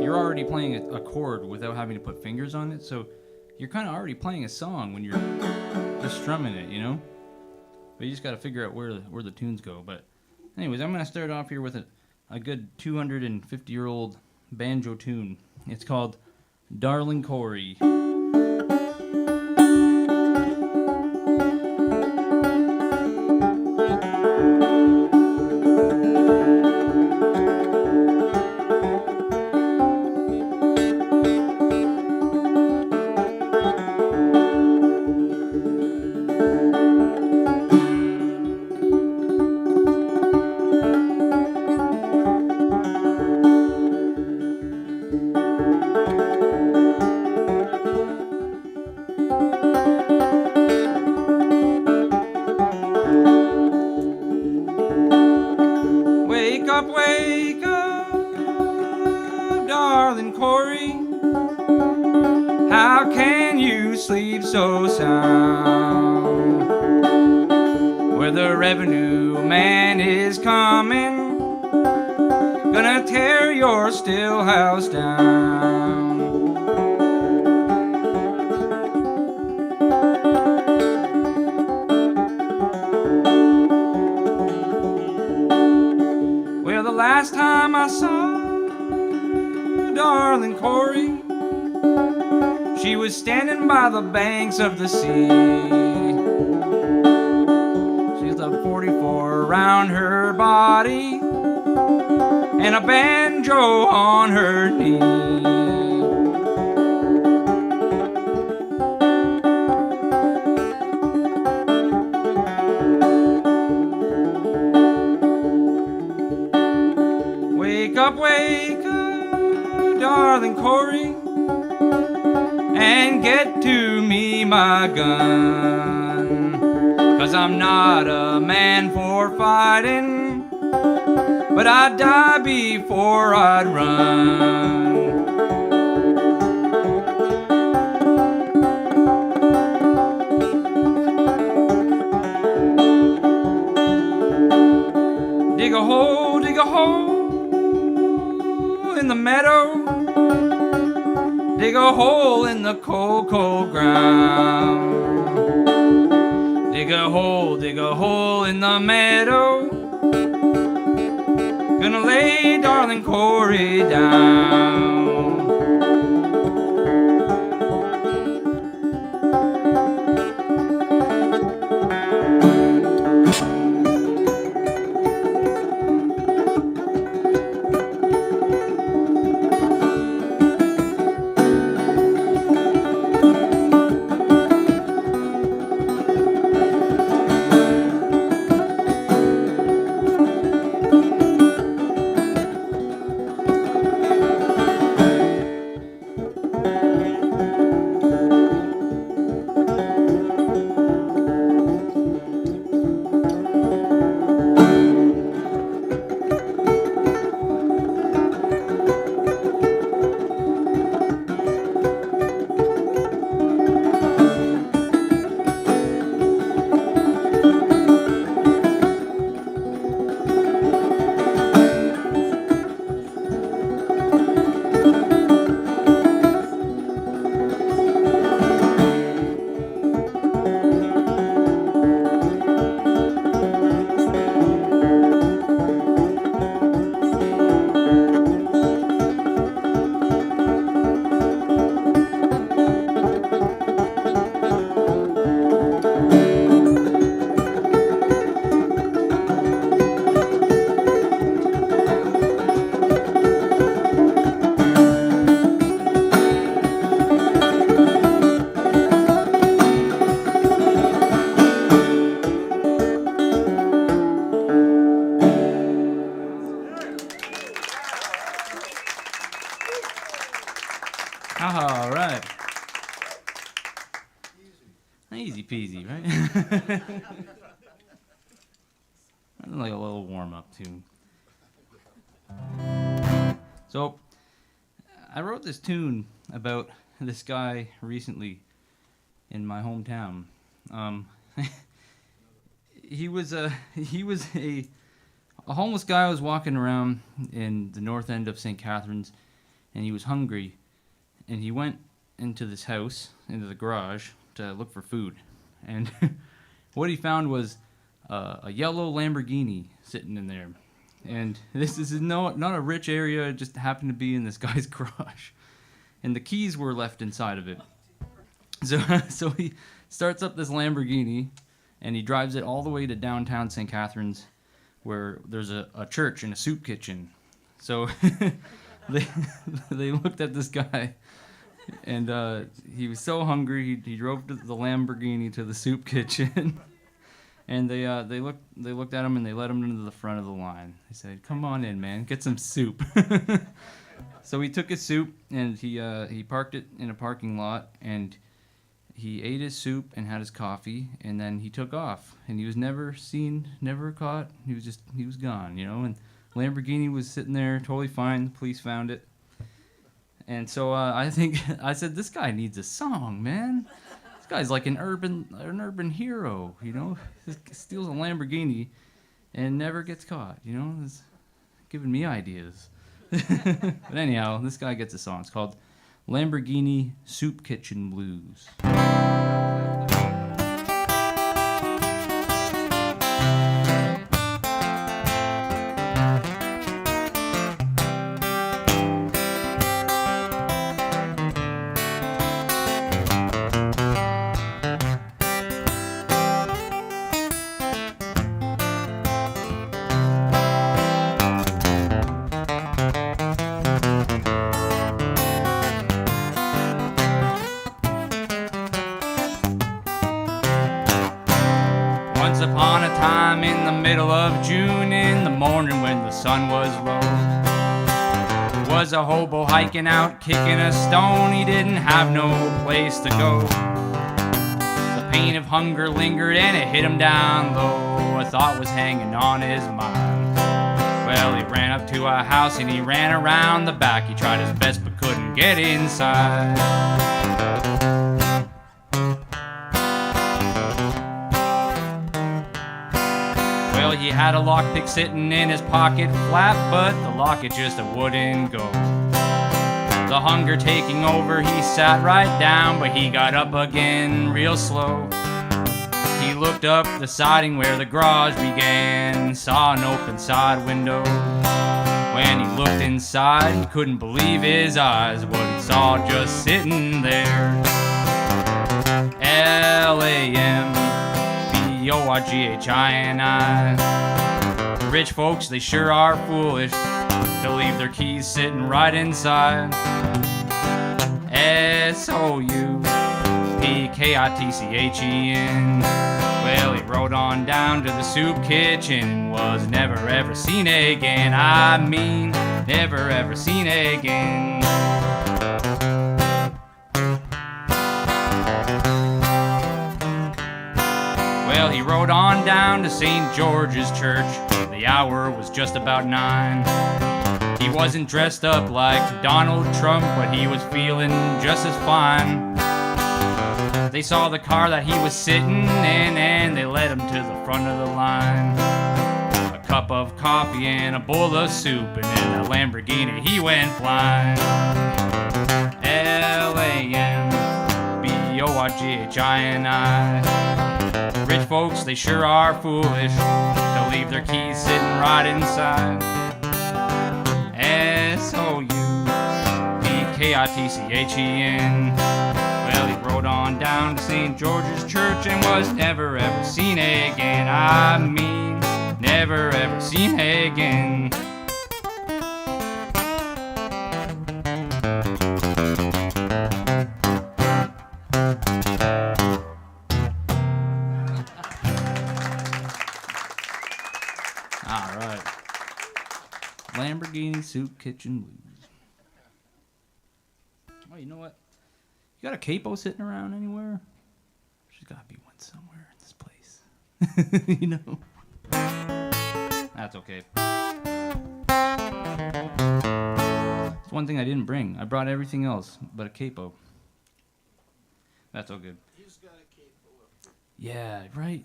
you're already playing a chord without having to put fingers on it. So you're kind of already playing a song when you're just strumming it, you know. But you just got to figure out where the tunes go. But anyways, I'm gonna start off here with a good 250-year-old banjo tune. It's called "Darling Corey." Wake up, darling Corey. How can you sleep so sound? Where the revenue man is coming, gonna tear your still house down. Well, the last time I saw darling Corey, she was standing by the banks of the sea. She's a 44 around her body and a banjo on her knee. Wake up, darling Corey, and get to me my gun. 'Cause I'm not a man for fighting, but I'd die before I'd run. Dig a hole in the meadow, dig a hole in the cold, cold ground. Dig a hole in the meadow, gonna lay darling Corey down. Like a little warm up too. So, I wrote this tune about this guy recently in my hometown. He was a homeless guy who was walking around in the north end of St. Catharines, and he was hungry, and he went into this house, into the garage, to look for food. And what he found was a yellow Lamborghini sitting in there. And this is not a rich area, it just happened to be in this guy's garage. And the keys were left inside of it. So he starts up this Lamborghini, and he drives it all the way to downtown St. Catharines, where there's a church and a soup kitchen. So they looked at this guy, and he was so hungry he drove the Lamborghini to the soup kitchen, and they looked at him and they let him into the front of the line. They said, "Come on in, man, get some soup." So he took his soup and he parked it in a parking lot, and he ate his soup and had his coffee, and then he took off, and he was never seen, never caught. He was gone, and Lamborghini was sitting there totally fine. The police found it. And so I said, this guy needs a song, man. This guy's like an urban hero, He steals a Lamborghini and never gets caught, It's giving me ideas. But anyhow, this guy gets a song. It's called Lamborghini Soup Kitchen Blues. Once upon a time in the middle of June, in the morning when the sun was low, there was a hobo hiking out, kicking a stone. He didn't have no place to go. The pain of hunger lingered and it hit him down low. A thought was hanging on his mind. Well, he ran up to a house and he ran around the back. He tried his best but couldn't get inside. Well, he had a lockpick sitting in his pocket flap, but the lock it just wouldn't go. The hunger taking over, he sat right down, but he got up again real slow. He looked up the siding where the garage began, saw an open side window. When he looked inside, he couldn't believe his eyes, what he saw just sitting there. Lamborghini. Rich folks, they sure are foolish to leave their keys sitting right inside. Soupkitchen. Well, he rode on down to the soup kitchen and was never ever seen again. I mean, never ever seen again. Well, he rode on down to St. George's Church. The hour was just about 9. He wasn't dressed up like Donald Trump, but he was feeling just as fine. They saw the car that he was sitting in, and they led him to the front of the line. A cup of coffee and a bowl of soup, and in the Lamborghini he went flying. Lamborghini. Rich folks, they sure are foolish to leave their keys sitting right inside. Soupkitchen. Well, he rode on down to St. George's Church and was never ever seen again. I mean, never ever seen again. All right. Lamborghini Soup Kitchen Blues. Oh, you know what? You got a capo sitting around anywhere? There's got to be one somewhere in this place. You know? That's okay. It's one thing I didn't bring. I brought everything else but a capo. That's all good. He's got a capo. Yeah, right?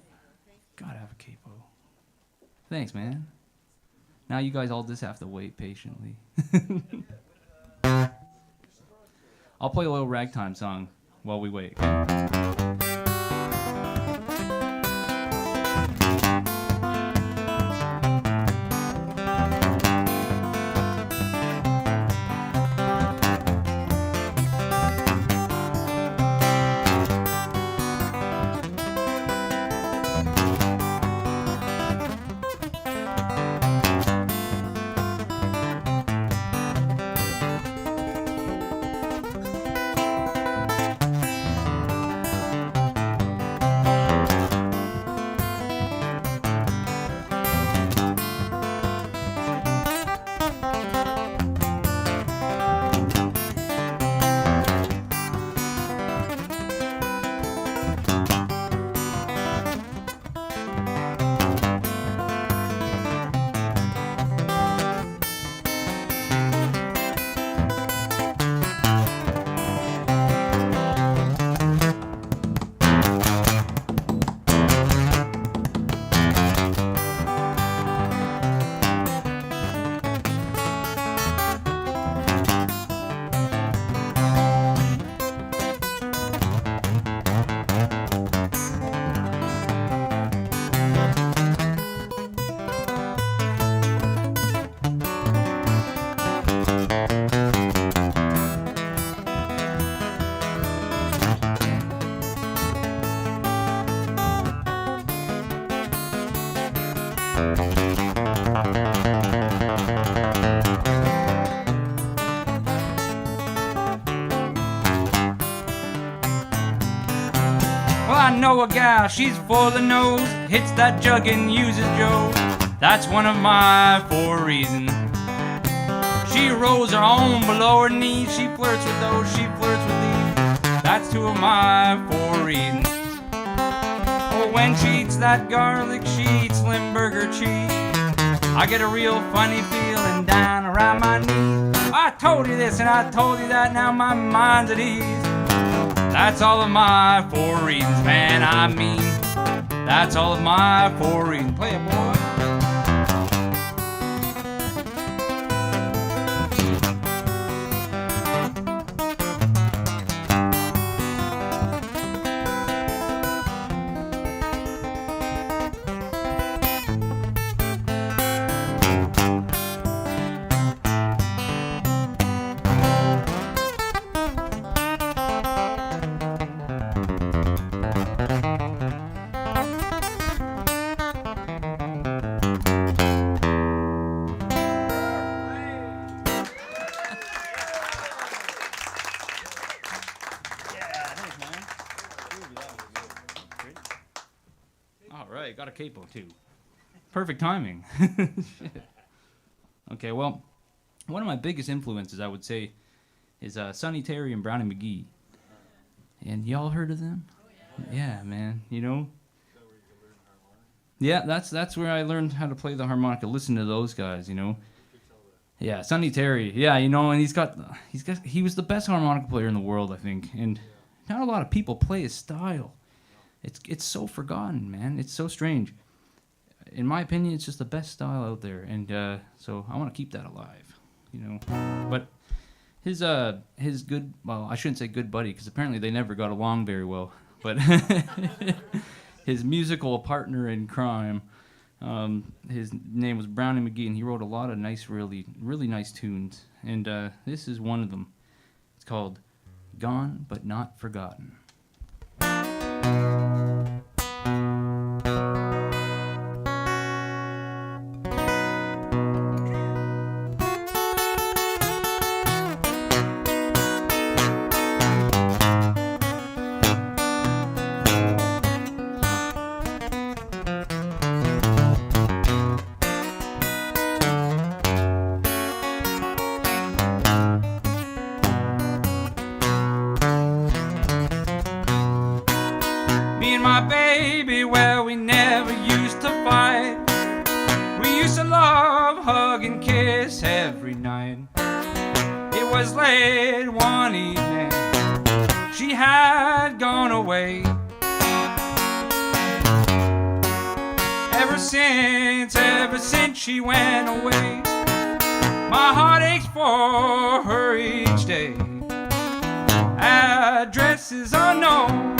Gotta have a capo. Thanks, man. Now you guys all just have to wait patiently. I'll play a little ragtime song while we wait. Well, I know a gal, she's full of nose, hits that jug and uses Joe. That's one of my 4 reasons. She rolls her own below her knees, she flirts with those, she flirts with these. That's 2 of my 4 reasons. Oh, when she eats that garlic, she eats Limburger cheese. I get a real funny feeling down around my knees. I told you this and I told you that, now my mind's at ease. That's all of my 4 reasons, man, I mean, that's all of my 4 reasons. Play it, boy. Got a capo too. Perfect timing. Shit. Okay, well, one of my biggest influences, I would say, is Sonny Terry and Brownie McGee. And y'all heard of them? Yeah, man. You know. Yeah, that's where I learned how to play the harmonica. Listen to those guys, you know. Yeah, Sonny Terry. Yeah, you know, and he was the best harmonica player in the world, I think. And not a lot of people play his style. It's so forgotten, man. It's so strange. In my opinion, it's just the best style out there, and so I want to keep that alive, you know. But his good, well, I shouldn't say good buddy, because apparently they never got along very well. But his musical partner in crime, his name was Brownie McGee, and he wrote a lot of nice, really nice tunes. And this is one of them. It's called "Gone But Not Forgotten." was late one evening, she had gone away. Ever since she went away, my heart aches for her each day. Address is unknown,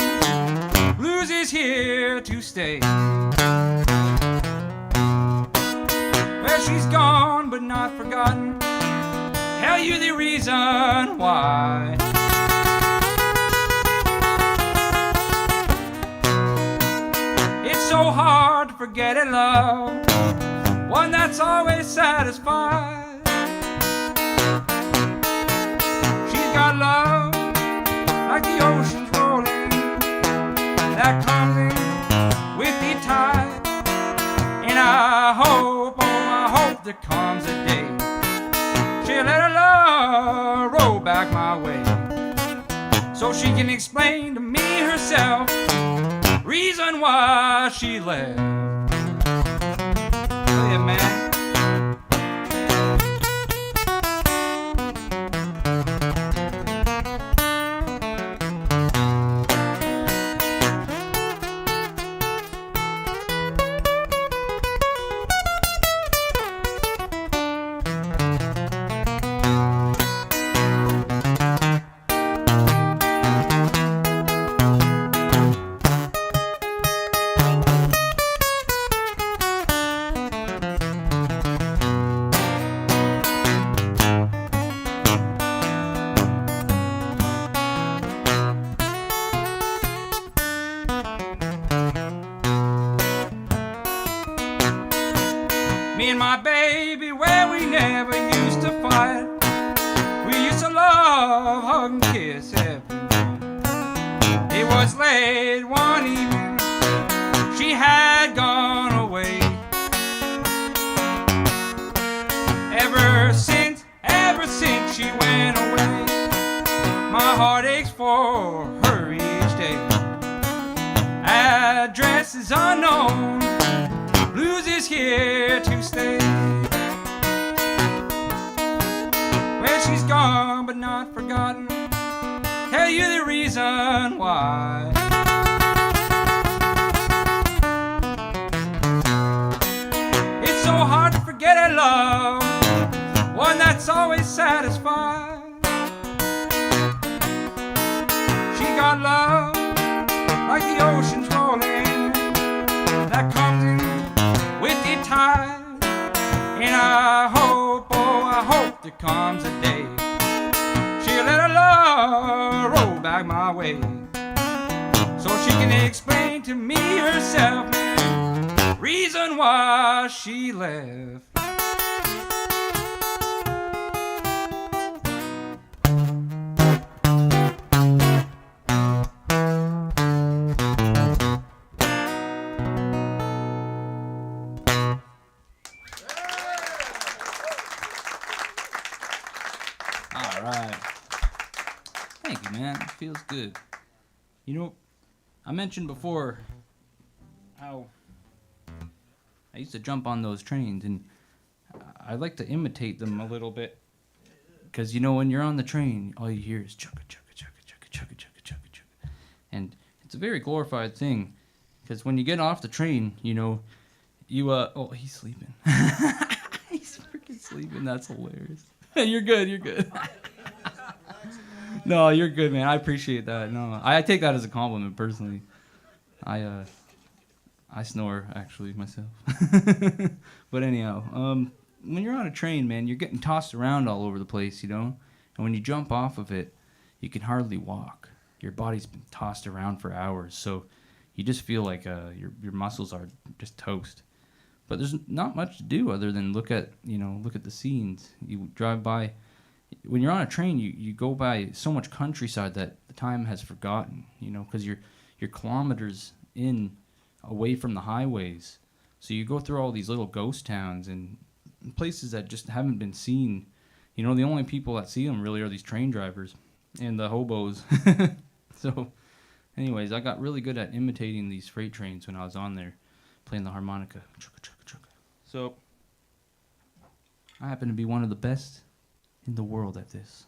blues is here to stay. Well, she's gone but not forgotten, tell you the reason why. It's so hard to forget a love, one that's always satisfied. She's got love like the ocean's rolling, that comes in with the tide. And I hope, oh I hope there comes a day she'll let her love roll back my way, so she can explain to me herself reason why she left. Oh yeah, man. Me and my baby, well, we never used to fight. We used to love, hug and kiss every night. It was late one evening, she had gone away. Ever since she went away, my heart aches for her each day. Address is unknown, blues is here to stay. Well, she's gone but not forgotten, tell you the reason why. It's so hard to forget a love, one that's always satisfied. She got love like the ocean's rolling, that comes in with the tide. And I hope, oh I hope there comes a day she'll let her love roll back my way, so she can explain to me herself reason why she left. All right. Thank you, man. It feels good. You know, I mentioned before how I used to jump on those trains, and I like to imitate them a little bit. Because, you know, when you're on the train, all you hear is chugga, chugga, chugga, chugga, chugga, chugga, chugga, chugga. And it's a very glorified thing. Because when you get off the train, you know, oh, he's sleeping. He's freaking sleeping. That's hilarious. You're good. You're good. No, you're good, man. I appreciate that. No, I take that as a compliment personally. I snore actually myself. But anyhow, when you're on a train, man, you're getting tossed around all over the place, you know. And when you jump off of it, you can hardly walk. Your body's been tossed around for hours, so you just feel like your muscles are just toast. But there's not much to do other than look at the scenes. You drive by. When you're on a train, you go by so much countryside that the time has forgotten, you know, because you're kilometers away from the highways. So you go through all these little ghost towns and places that just haven't been seen. You know, the only people that see them really are these train drivers and the hobos. So, anyways, I got really good at imitating these freight trains when I was on there, playing the harmonica. So, I happen to be one of the best in the world at this.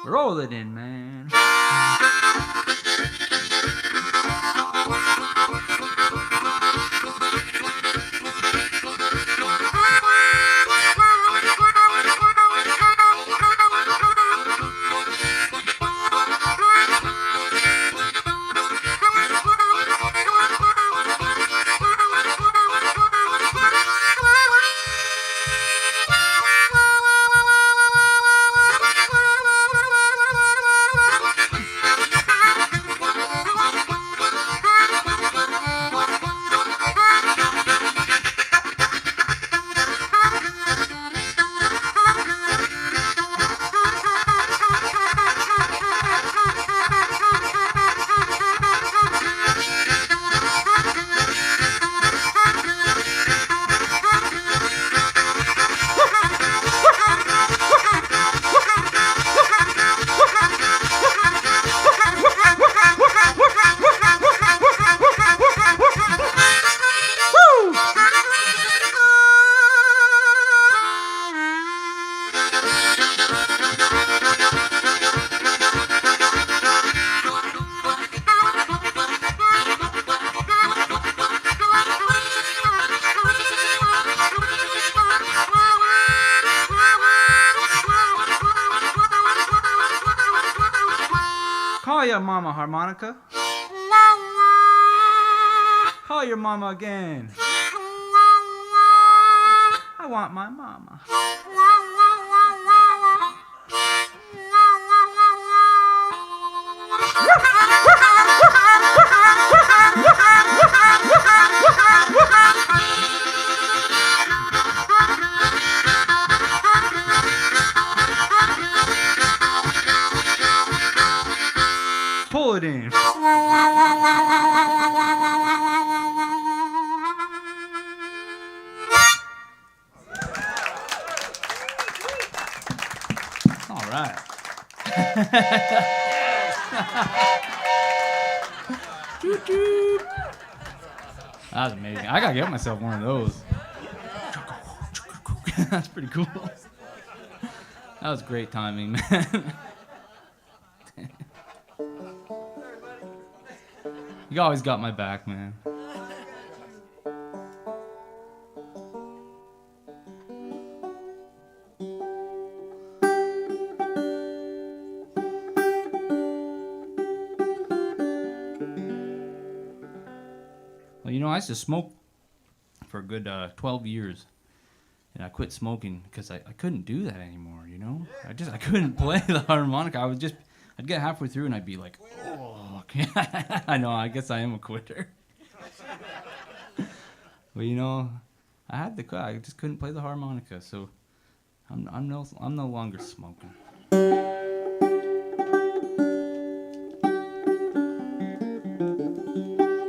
Roll it in, man. Call your mama, harmonica. Call your mama again. I want my mama. Pull it in. All right. That was amazing. I gotta get myself one of those. That's pretty cool. That was great timing, man. You always got my back, man. Well, you know, I used to smoke for a good 12 years. And I quit smoking because I couldn't do that anymore, you know? I couldn't play the harmonica. I'd get halfway through and I'd be like, oh, I know, I guess I am a quitter. But you know, I had to quit. I just couldn't play the harmonica, so I'm no longer smoking.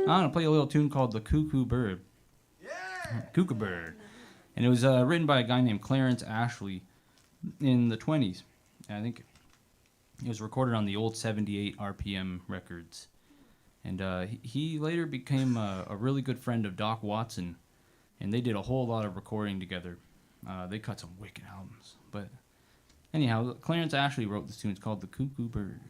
I'm gonna play a little tune called "The Cuckoo Bird." Yeah. Cuckoo Bird, and it was written by a guy named Clarence Ashley in the 20s. And I think it was recorded on the old 78 RPM records. And he later became a really good friend of Doc Watson, and they did a whole lot of recording together. They cut some wicked albums. But anyhow, Clarence Ashley wrote this tune. It's called "The Cuckoo Bird."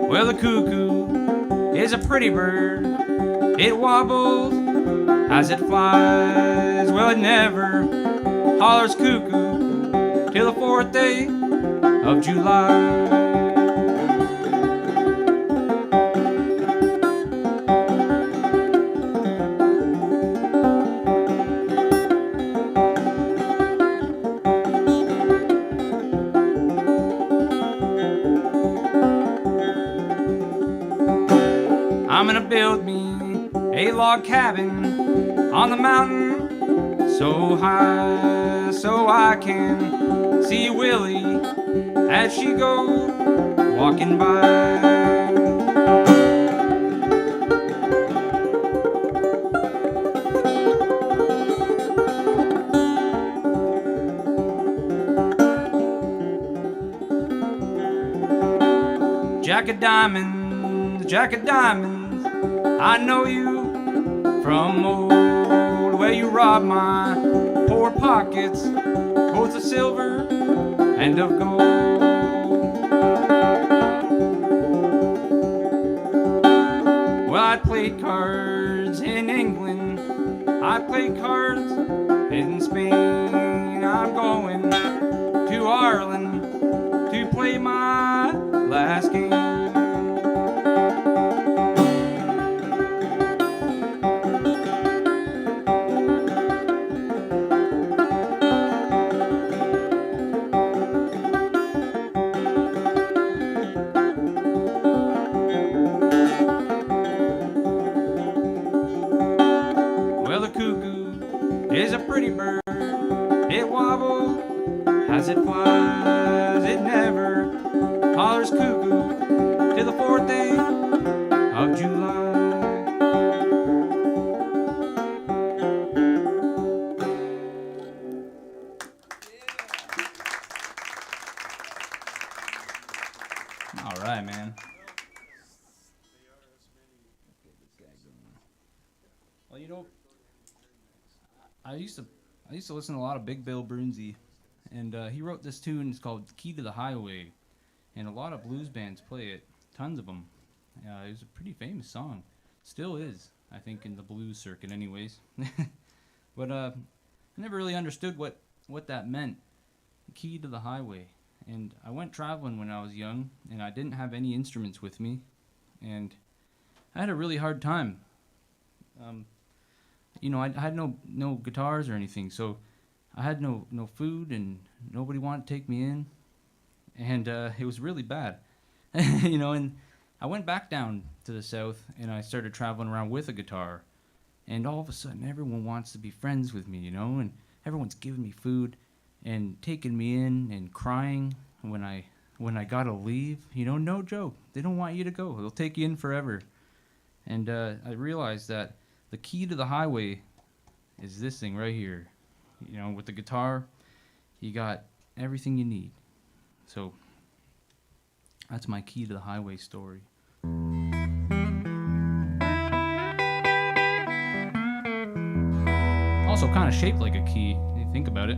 Well, the cuckoo is a pretty bird. It wobbles as it flies. Well, it never hollers cuckoo till the 4th day of July. build me a log cabin on the mountain so high so I can see Willie as she goes walking by. Jack of diamonds, I know you from old where you robbed my poor pockets, both of silver and of gold. Well, I played cards in England, I played cards in Spain. I'm going to Ireland to play my last game. Well, the cuckoo is a pretty bird. It wobbles as it flies. It never hollers cuckoo till the 4th day of July. All right, man. Well, you know, I used to listen to a lot of Big Bill Broonzy, and he wrote this tune. It's called "Key to the Highway," and a lot of blues bands play it. Tons of them. It was a pretty famous song. Still is, I think, in the blues circuit, anyways. But I never really understood what that meant. Key to the highway. And I went traveling when I was young, and I didn't have any instruments with me, and I had a really hard time. You know, I had no guitars or anything, so I had no food, and nobody wanted to take me in, and it was really bad. You know, and I went back down to the south, and I started traveling around with a guitar, and all of a sudden everyone wants to be friends with me, you know, and everyone's giving me food and taking me in and crying when I gotta leave. You know, no joke. They don't want you to go. They'll take you in forever. And I realized that the key to the highway is this thing right here. You know, with the guitar, you got everything you need. So that's my key to the highway story. Also kind of shaped like a key, if you think about it.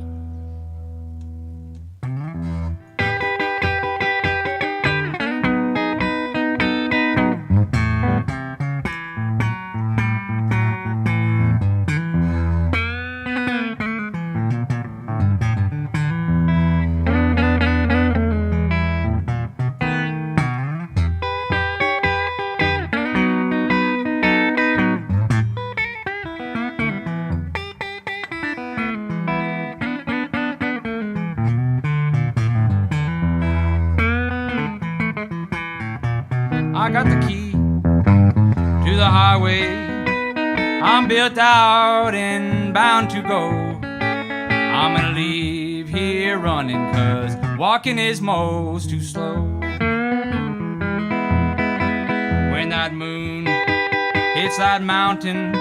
I got the key to the highway. I'm built out and bound to go. I'm gonna leave here running, 'cause walking is most too slow. When that moon hits that mountain,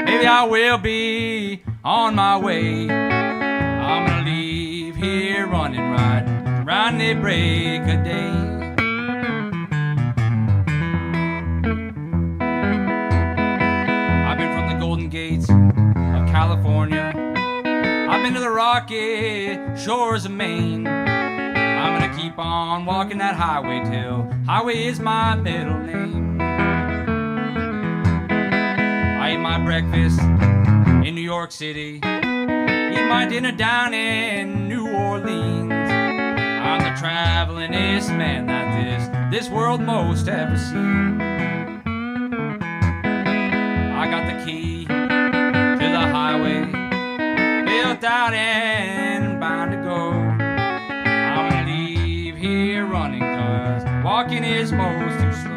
maybe I will be on my way. I'm gonna leave here running right around the break of day. Gates of California, I've been to the rocky shores of Maine. I'm gonna keep on walking that highway till highway is my middle name. I eat my breakfast in New York City, eat my dinner down in New Orleans. I'm the travelingest man that this world most ever seen. I got the key to the highway, built out and bound to go. I'm gonna leave here running, 'cause walking is most too slow.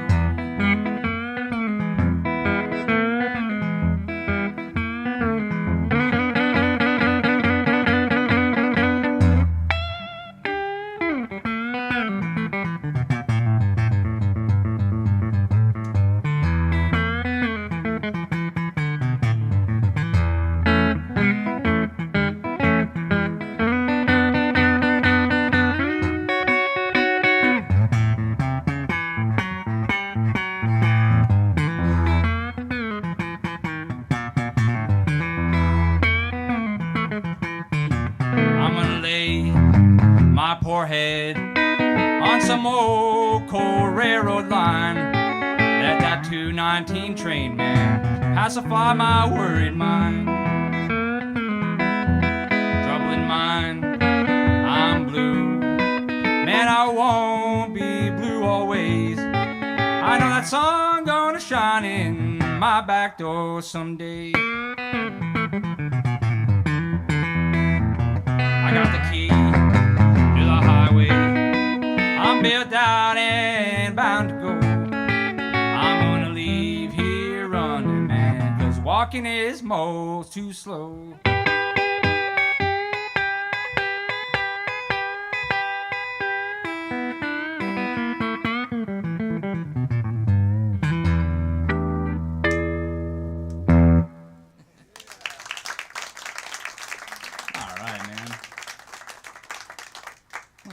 my poor head on some old cold railroad line. Let that 219 train, man, pacify my worried mind. Trouble in mind, I'm blue. Man, I won't be blue always. I know that sun gonna shine in my back door someday. I got the key to the highway. I'm built out and bound to go. I'm gonna leave here running, man, 'cause walking is most too slow.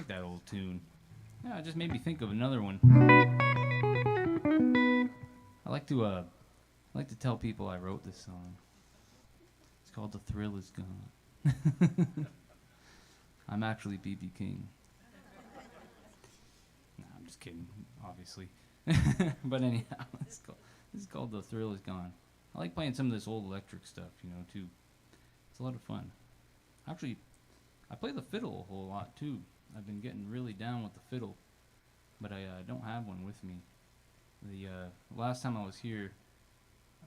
That old tune. Yeah, it just made me think of another one. I like to tell people I wrote this song. It's called "The Thrill Is Gone." I'm actually B.B. King. Nah, I'm just kidding, obviously. But anyhow, this is called "The Thrill Is Gone." I like playing some of this old electric stuff, too. It's a lot of fun. Actually, I play the fiddle a whole lot too. I've been getting really down with the fiddle, but I don't have one with me. The last time I was here,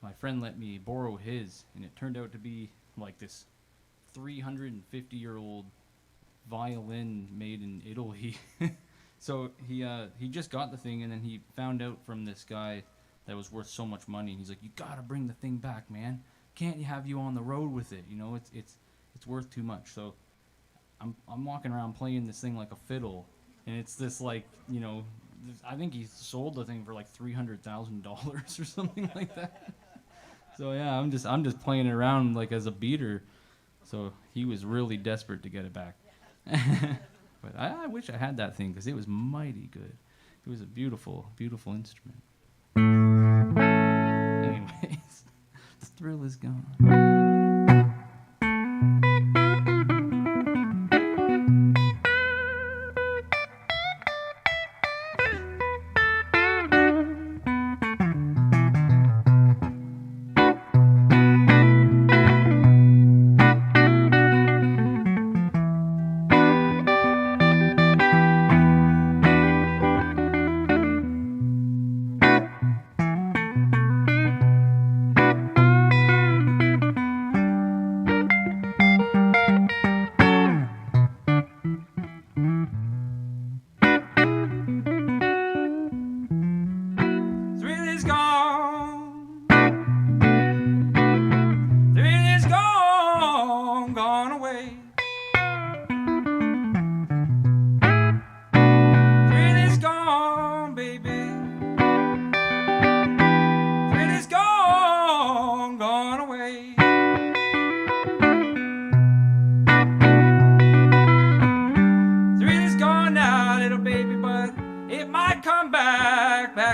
my friend let me borrow his, and it turned out to be like this 350-year-old violin made in Italy. So he just got the thing, and then he found out from this guy that it was worth so much money. And he's like, "You gotta bring the thing back, man. Can't have you on the road with it? It's worth too much." So I'm walking around playing this thing like a fiddle, and it's this I think he sold the thing for like $300,000 or something like that. So yeah, I'm just playing it around like as a beater. So he was really desperate to get it back. But I wish I had that thing because it was mighty good. It was a beautiful, beautiful instrument. Anyways, the thrill is gone.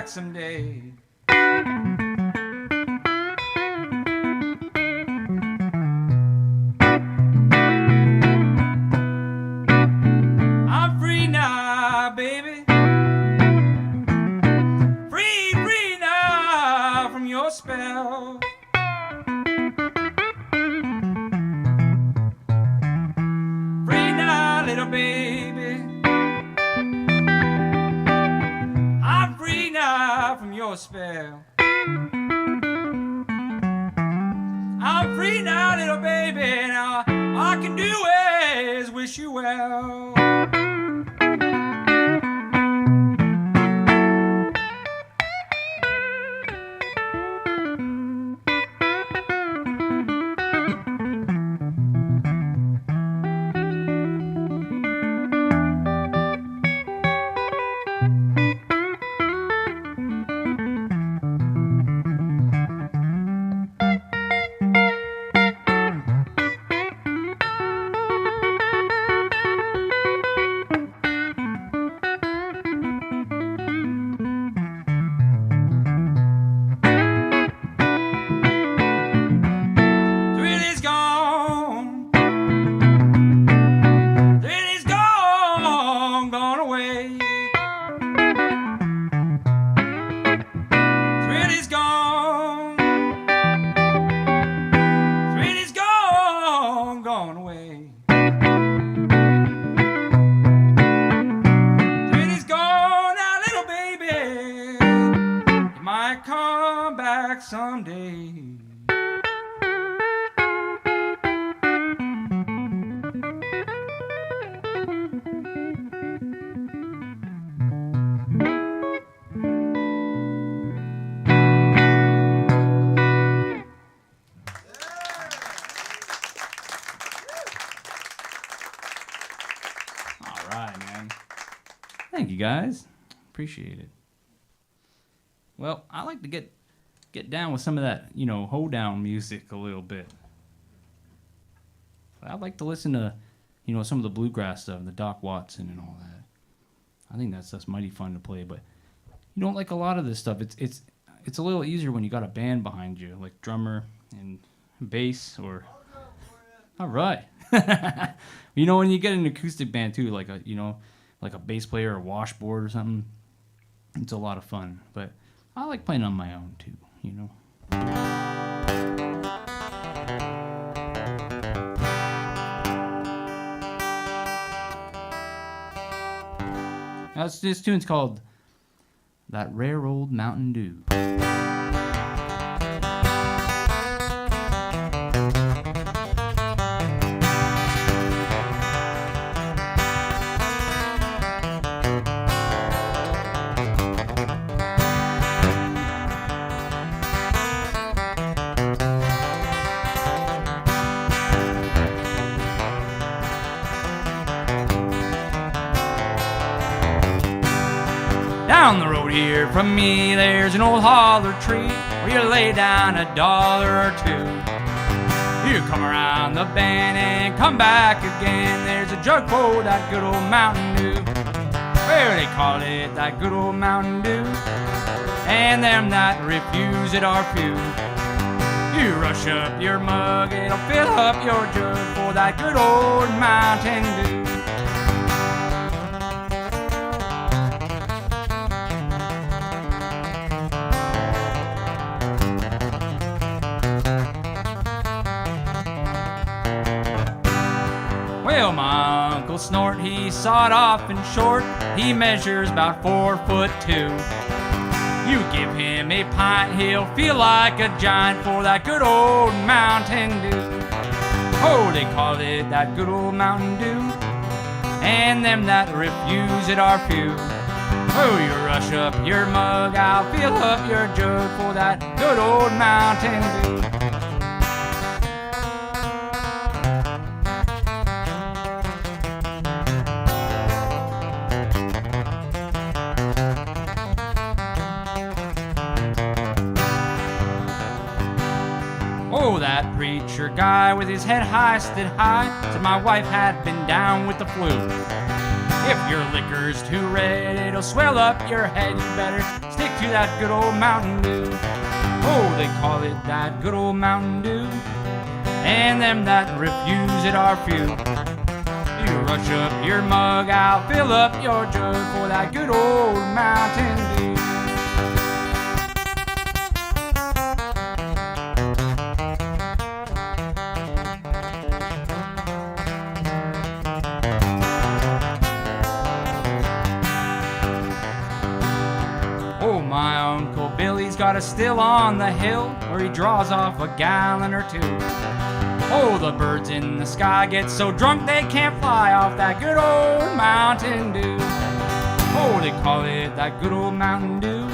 Someday. I'm free now, baby. Free now from your spell. Free now, little baby. I'm free now from your spell. I'm free now, little baby. Now all I can do is wish you well. right, man. Thank you, guys. Appreciate it. Well, I like to get down with some of that, hoedown music a little bit. I like to listen to, some of the bluegrass stuff, the Doc Watson and all that. I think that's mighty fun to play, but you don't like a lot of this stuff. It's a little easier when you got a band behind you, like drummer and bass or. All right. When you get an acoustic band too, like a bass player or washboard or something, it's a lot of fun. But I like playing on my own too, Now, this tune's called That Rare Old Mountain Dew. Down the road here from me, there's an old holler tree where you lay down $1 or $2. You come around the bend and come back again. There's a jug full of that good old Mountain Dew. Well, they call it that good old Mountain Dew, and them that refuse it are few. You rush up your mug, it'll fill up your jug for that good old Mountain Dew. Well, my Uncle Snort, he sawed off and short. He measures about 4'2". You give him a pint, he'll feel like a giant for that good old Mountain Dew. Oh, they call it that good old Mountain Dew, and them that refuse it are few. Oh, you rush up your mug, I'll fill up your jug for that good old Mountain Dew. Oh, that preacher guy with his head high stood high, said my wife had been down with the flu. If your liquor's too red, it'll swell up your head. You better stick to that good old Mountain Dew. Oh, they call it that good old Mountain Dew, and them that refuse it are few. You rush up your mug, I'll fill up your jug for that good old Mountain Dew. Oh, my Uncle Billy's got a still on the hill where he draws off a gallon or two. Oh, the birds in the sky get so drunk they can't fly off that good old Mountain Dew. Oh, they call it that good old Mountain Dew,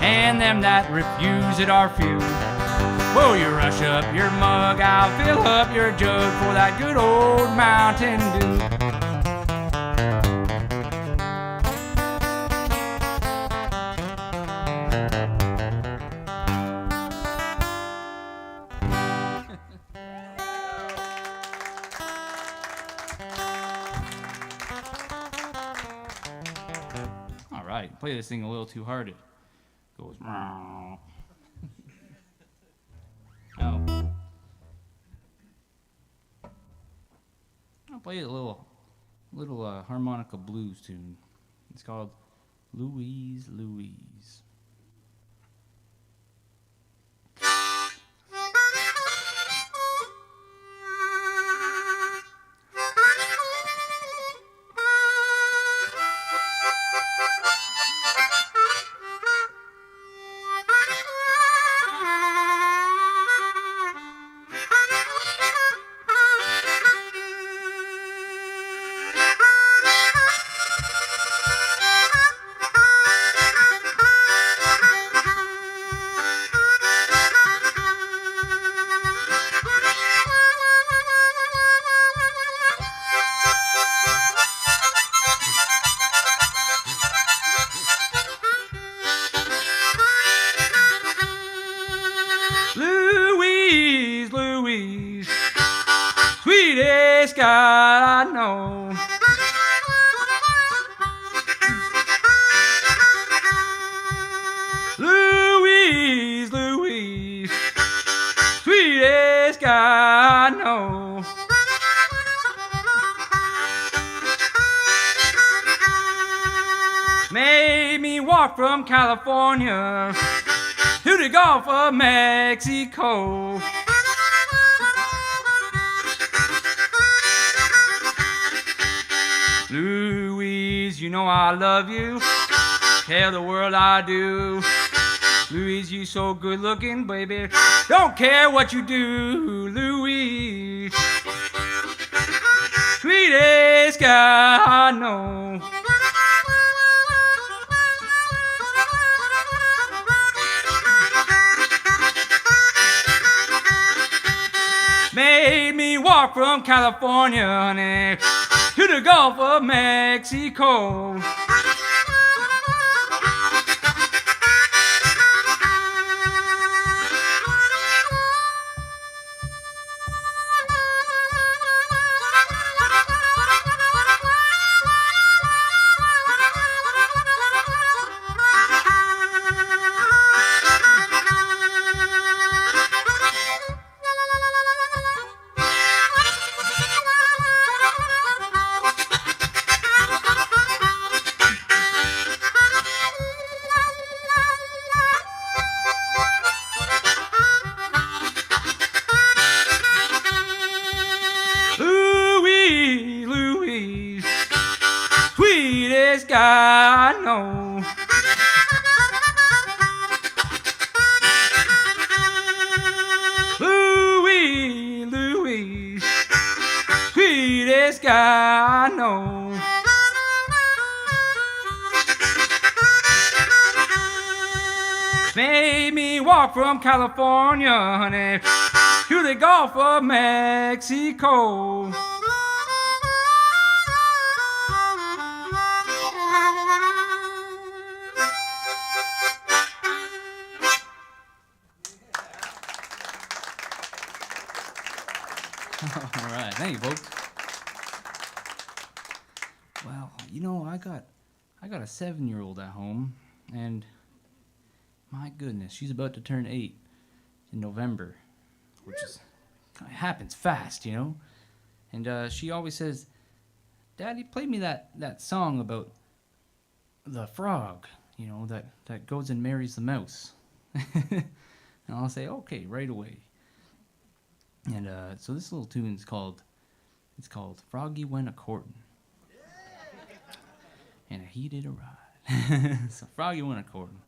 and them that refuse it are few. Oh, you rush up your mug, I'll fill up your jug for that good old Mountain Dew. Play this thing a little too hard, it goes meow. No. I'll play a little harmonica blues tune. It's called Louise, Louise. Made me walk from California to the Gulf of Mexico. Louise, you know I love you. Tell the world I do. Louise, you so good looking, baby. Don't care what you do, Louise. Sweetest guy I know. Made me walk from California, honey, to the Gulf of Mexico. Louise, Louise, sweetest guy I know. Louise, Louise, sweetest guy I know. Made me walk from California, honey, to the Gulf of Mexico. All right, thank you, folks. Well, you know, I got a 7-year-old at home, and my goodness, she's about to turn 8 in November, which is it happens fast, you know. And she always says, "Daddy, play me that song about the frog, you know, that goes and marries the mouse." And I'll say, "Okay, right away." And so this little tune's called "Froggy Went a Courtin'," and he did a ride. So Froggy went a courtin'.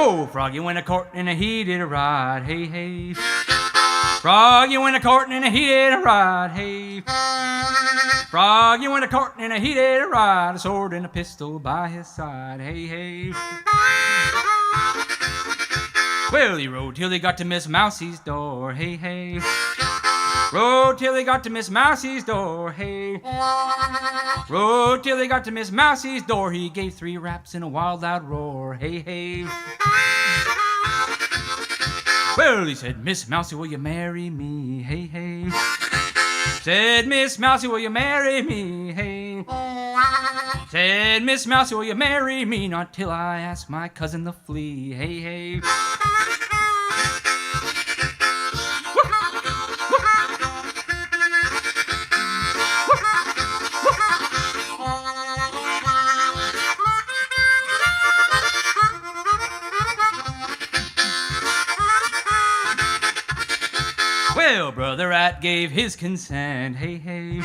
Oh, Froggy went a courtin' and he did a ride, hey, hey. Froggy went a courtin' and he did a ride, hey. Froggy went a courtin' and he did a ride, a sword and a pistol by his side, hey, hey. Well, he rode till he got to Miss Mousie's door, hey, hey. Rode till he got to Miss Mousie's door, hey. Rode till he got to Miss Mousie's door. He gave 3 raps and a wild loud roar, hey, hey. Well, he said, "Miss Mousie, will you marry me, hey, hey." Said, "Miss Mousie, will you marry me, hey." Said, "Miss Mousie, will you marry me? Not till I ask my cousin the flea, hey, hey." Well, Brother Rat gave his consent, hey, hey.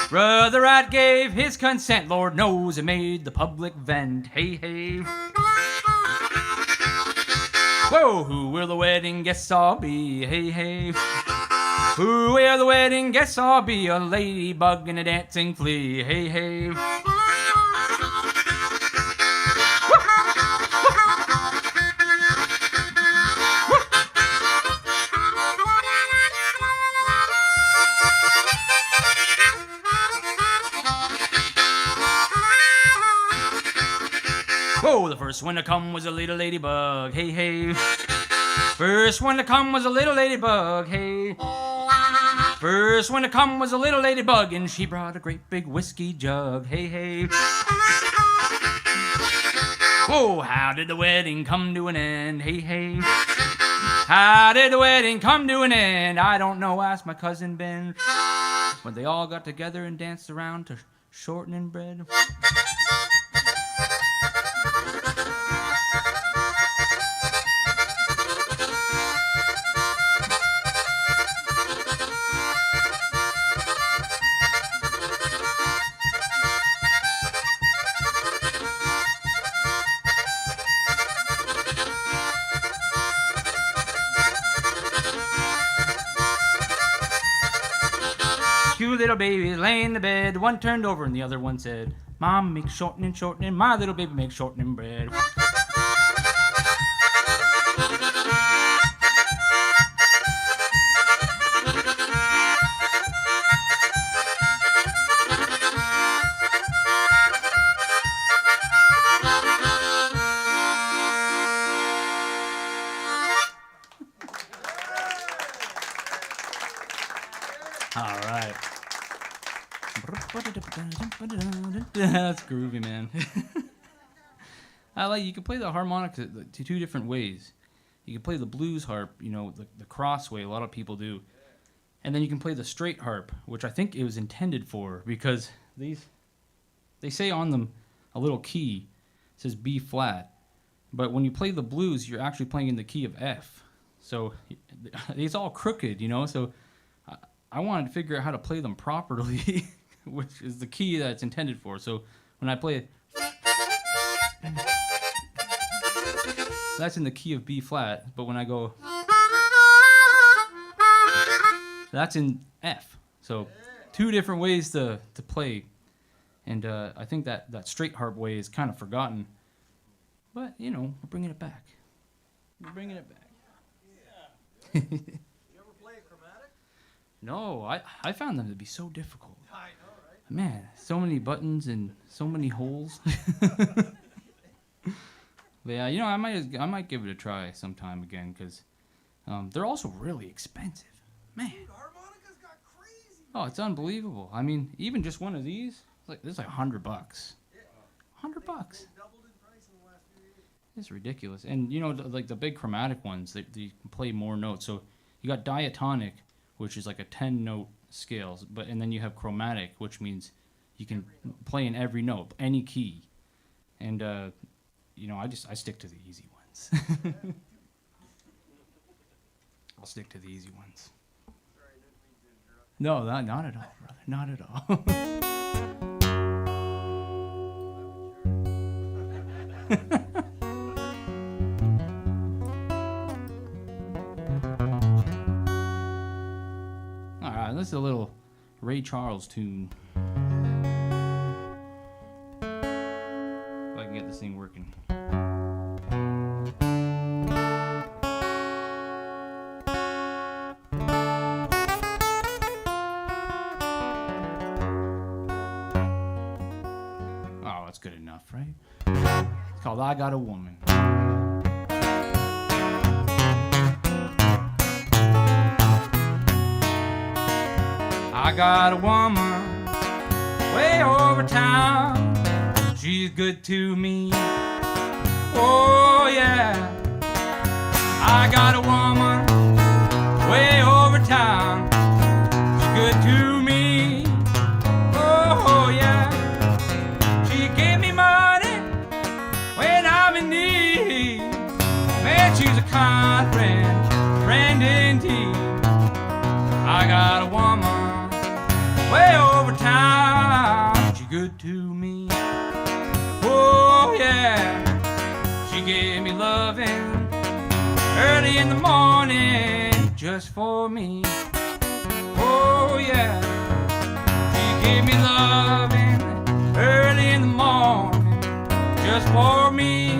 Brother Rat gave his consent, Lord knows it made the public vent, hey, hey. Whoa, who will the wedding guests all be, hey, hey. Who will the wedding guests all be? A ladybug and a dancing flea, hey, hey. Whoa, the first one to come was a little ladybug, hey, hey. First one to come was a little ladybug, hey. First one to come was a little ladybug, and she brought a great big whiskey jug. Hey, hey. Whoa, how did the wedding come to an end? Hey, hey. How did the wedding come to an end? I don't know, asked my cousin Ben. When they all got together and danced around to shortening bread. Two little babies lay in the bed. One turned over and the other one said, Mom makes shortening, shortening. My little baby makes shortening bread. All right. That's groovy, man. I like, you can play the harmonica two different ways. You can play the blues harp, you know, the cross way, a lot of people do. And then you can play the straight harp, which I think it was intended for, because they say on them a little key, it says B flat. But when you play the blues, you're actually playing in the key of F. So it's all crooked, you know, so I wanted to figure out how to play them properly, which is the key that it's intended for. So when I play it, that's in the key of B flat, but when I go, that's in F. So two different ways to play. And I think that straight harp way is kind of forgotten. But, you know, we're bringing it back. We're bringing it back. You ever play a chromatic? No, I found them to be so difficult. I know, right? Man, so many buttons and so many holes. But yeah, you know, I might give it a try sometime again, because they're also really expensive. Man. Dude, harmonicas got crazy. Oh, it's unbelievable. I mean, even just one of these, it's like $100. $100. They doubled in price in the last few years. It's ridiculous. And, you know, like the big chromatic ones, they can play more notes. So you got diatonic, which is like a 10-note scale, and then you have chromatic, which means you can play in every note, any key. And, you know, I stick to the easy ones. I'll stick to the easy ones. Sorry, I didn't mean to interrupt. No, not at all, brother. Not at all. All right, this is a little Ray Charles tune. If I can get this thing working. Oh, that's good enough, right? It's called I Got a Woman. I got a woman way over town. She's good to me. Oh yeah. I got a woman way over town. She's good to me. Oh yeah. She gave me money when I'm in need. Man, she's a kind friend indeed. I got a woman way over town, she good to me. Oh yeah, she gave me loving early in the morning just for me. Oh yeah, she gave me loving early in the morning just for me.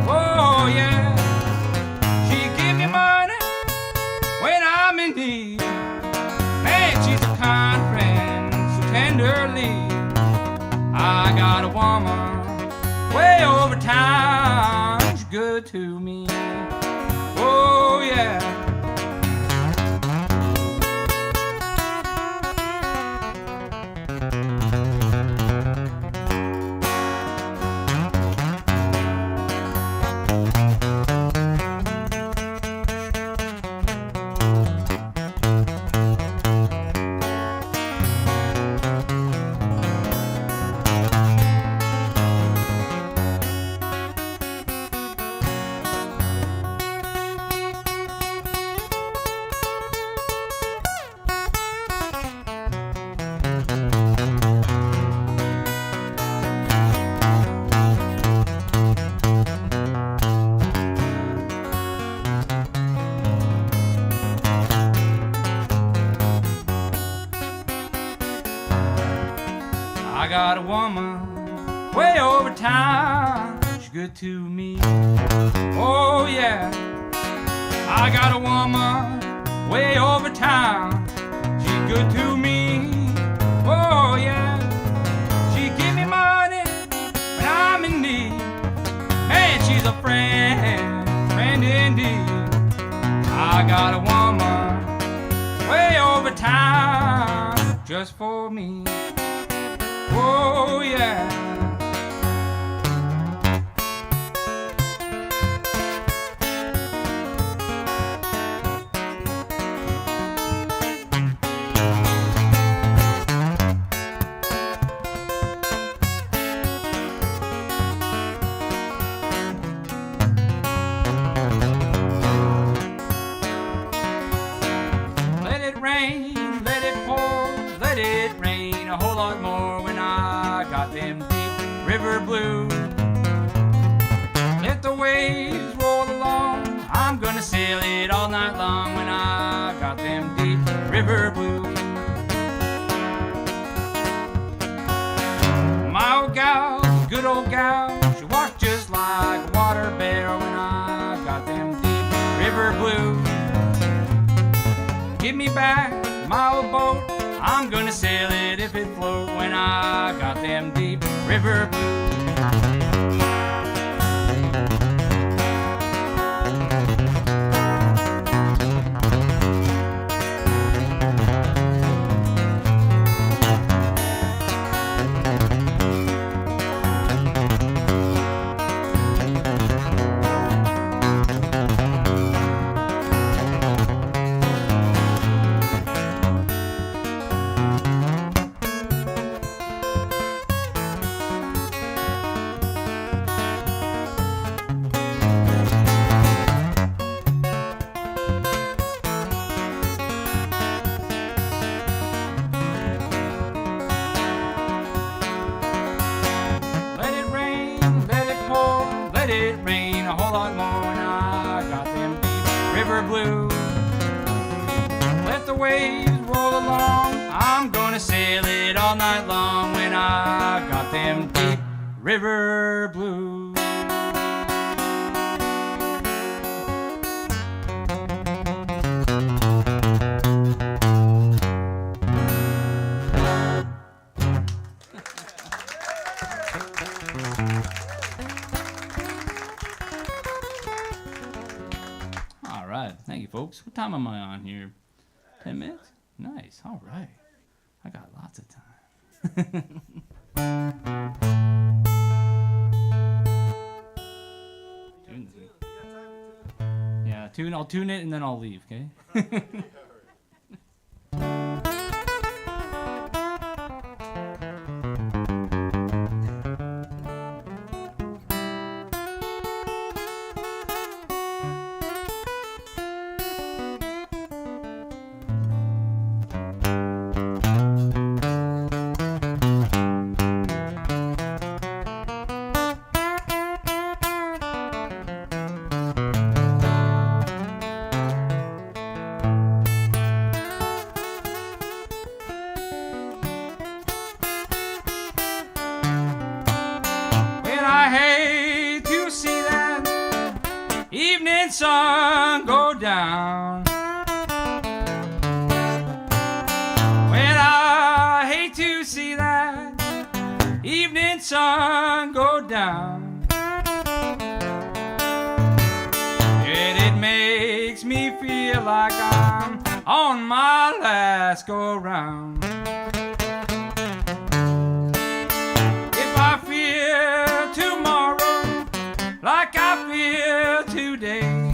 Oh yeah, she gave me money when I'm in need. Man, she's a kind friend, so tenderly. I got a woman way over town, she's good to me. Oh yeah. I got a woman way over town. She's good to me. Oh yeah. I got a woman way over town. She's good to me. Oh yeah. She give me money when I'm in need. Man, she's a friend, friend indeed. I got a woman way over town just for me. Oh yeah. Let it rain, let it pour, let it rain a whole lot more when I got them deep river blues. Let the waves roll along, I'm gonna sail it all night long when I got them deep river blues. My old gal, good old gal, she walked just like a water barrel when I got them deep river blues. Give me back my old boat, I'm gonna sail it if it float when I got them deep river blues. Let it rain a whole lot more when I got them deep river blues. Let the waves roll along, I'm gonna sail it all night long when I got them deep river blues. All right, thank you, folks. What time am I on here? 10 minutes? Nice. All right. I got lots of time. Yeah, I'll tune it and then I'll leave, okay? I hate to see that evening sun go down. When I hate to see that evening sun go down. And it makes me feel like I'm on my last go round. If I feel tomorrow like I feel today,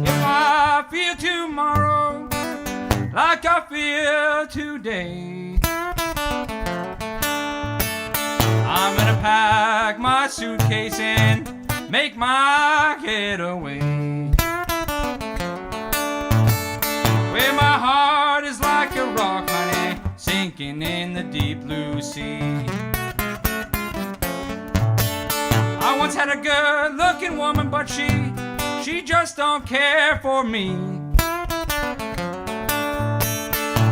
if I feel tomorrow like I feel today, I'm gonna pack my suitcase and make my getaway. Where my heart is like a rock, honey, sinking in the deep blue sea. I once had a good-looking woman, but she just don't care for me.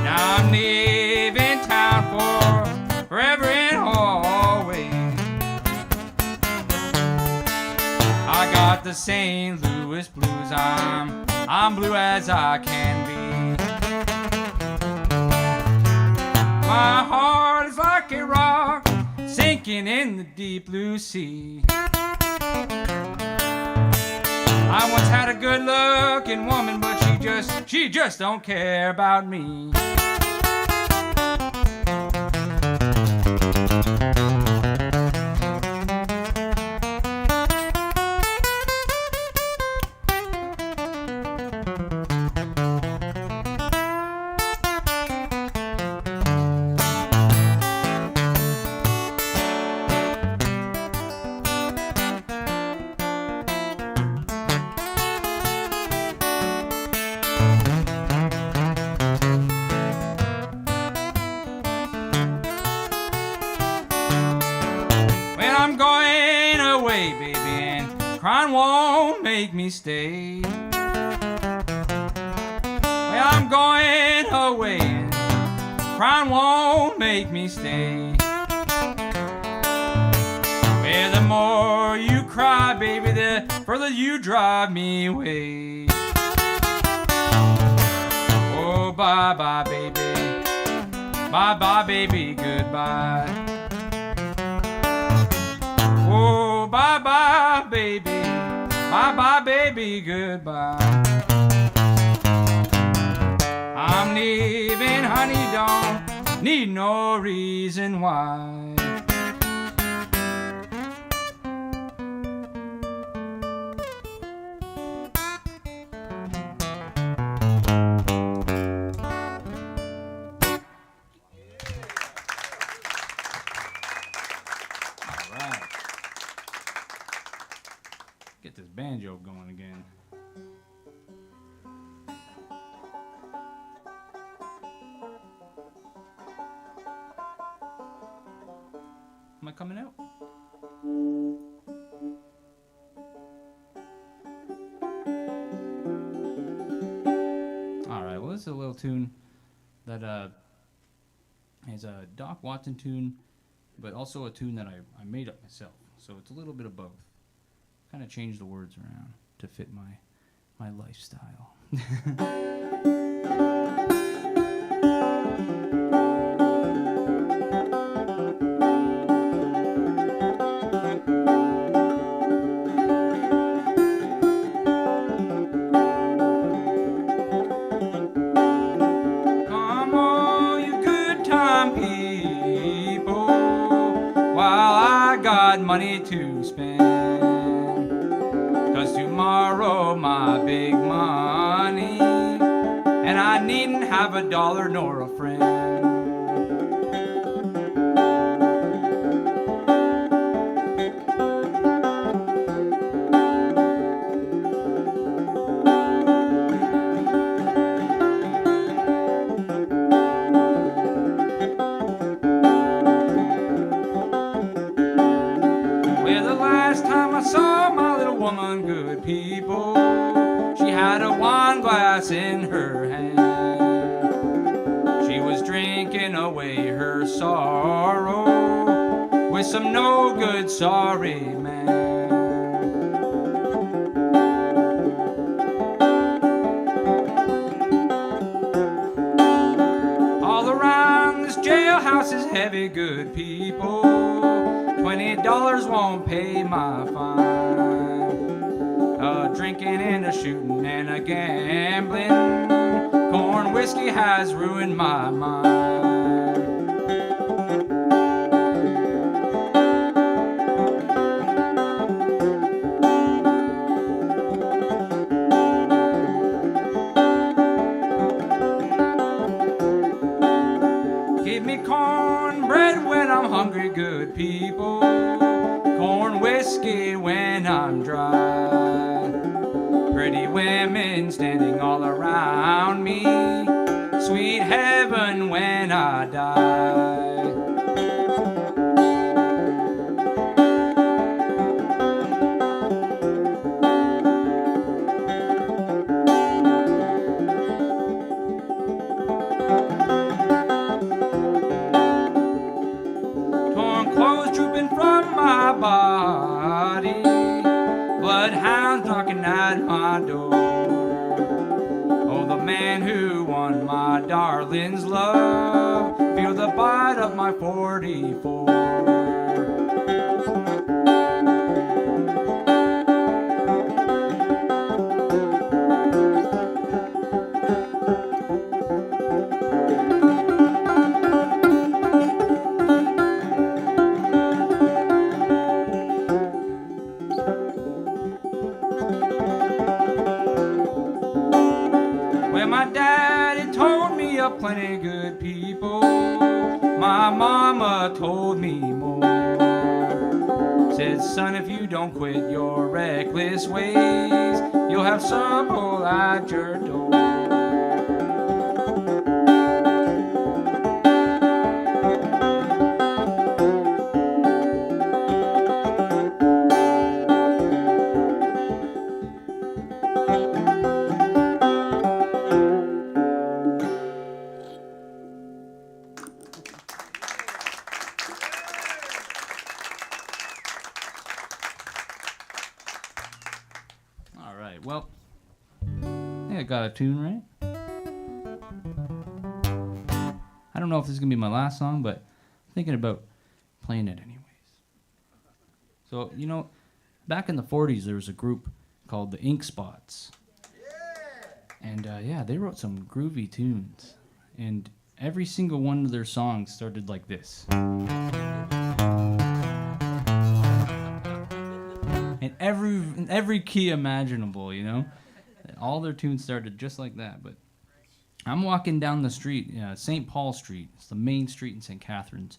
Now I'm living the St. Louis Blues. I'm blue as I can be. My heart is like a rock sinking in the deep blue sea. I once had a good-looking woman, but she just don't care about me. I'm going away, baby, and crying won't make me stay. Well, I'm going away, and crying won't make me stay. Well, the more you cry, baby, the further you drive me away. Oh, bye-bye, baby. Bye-bye, baby, goodbye. Oh, bye-bye, baby. Bye-bye, baby, goodbye. I'm leaving, honey, don't need no reason why. Get this banjo going again. Am I coming out? Alright, well, this is a little tune that is a Doc Watson tune, but also a tune that I made up myself. So it's a little bit of both. Kind of change the words around to fit my lifestyle. Come on, you good time people, while I got money to spend. 'Cause tomorrow my big money, and I needn't have a dollar nor a friend. Well, the last time I saw my little woman, good people, she had a wine glass in her hand. She was drinking away her sorrow with some no good sorry man. All around this jailhouse is heavy, good people. $20 won't pay my fine. Drinking and a shooting and a gambling, corn whiskey has ruined my mind. Give me cornbread when I'm hungry, good people. Corn whiskey when I'm dry. Pretty women standing all around me. Sweet heaven when I die. Torn clothes drooping from my body. Bloodhounds you want my darling's love. Feel the bite of my 44. Well, my daddy told me of plenty good people. My mama told me more. Said, son, if you don't quit your reckless ways, you'll have trouble at your door. All right, well, I think I got a tune, right? I don't know if this is going to be my last song, but I'm thinking about playing it anyways. So, you know, back in the 40s, there was a group called the Ink Spots. And, yeah, they wrote some groovy tunes. And every single one of their songs started like this. In every key imaginable, you know? All their tunes started just like that. But I'm walking down the street, St. Paul Street. It's the main street in St. Catharines.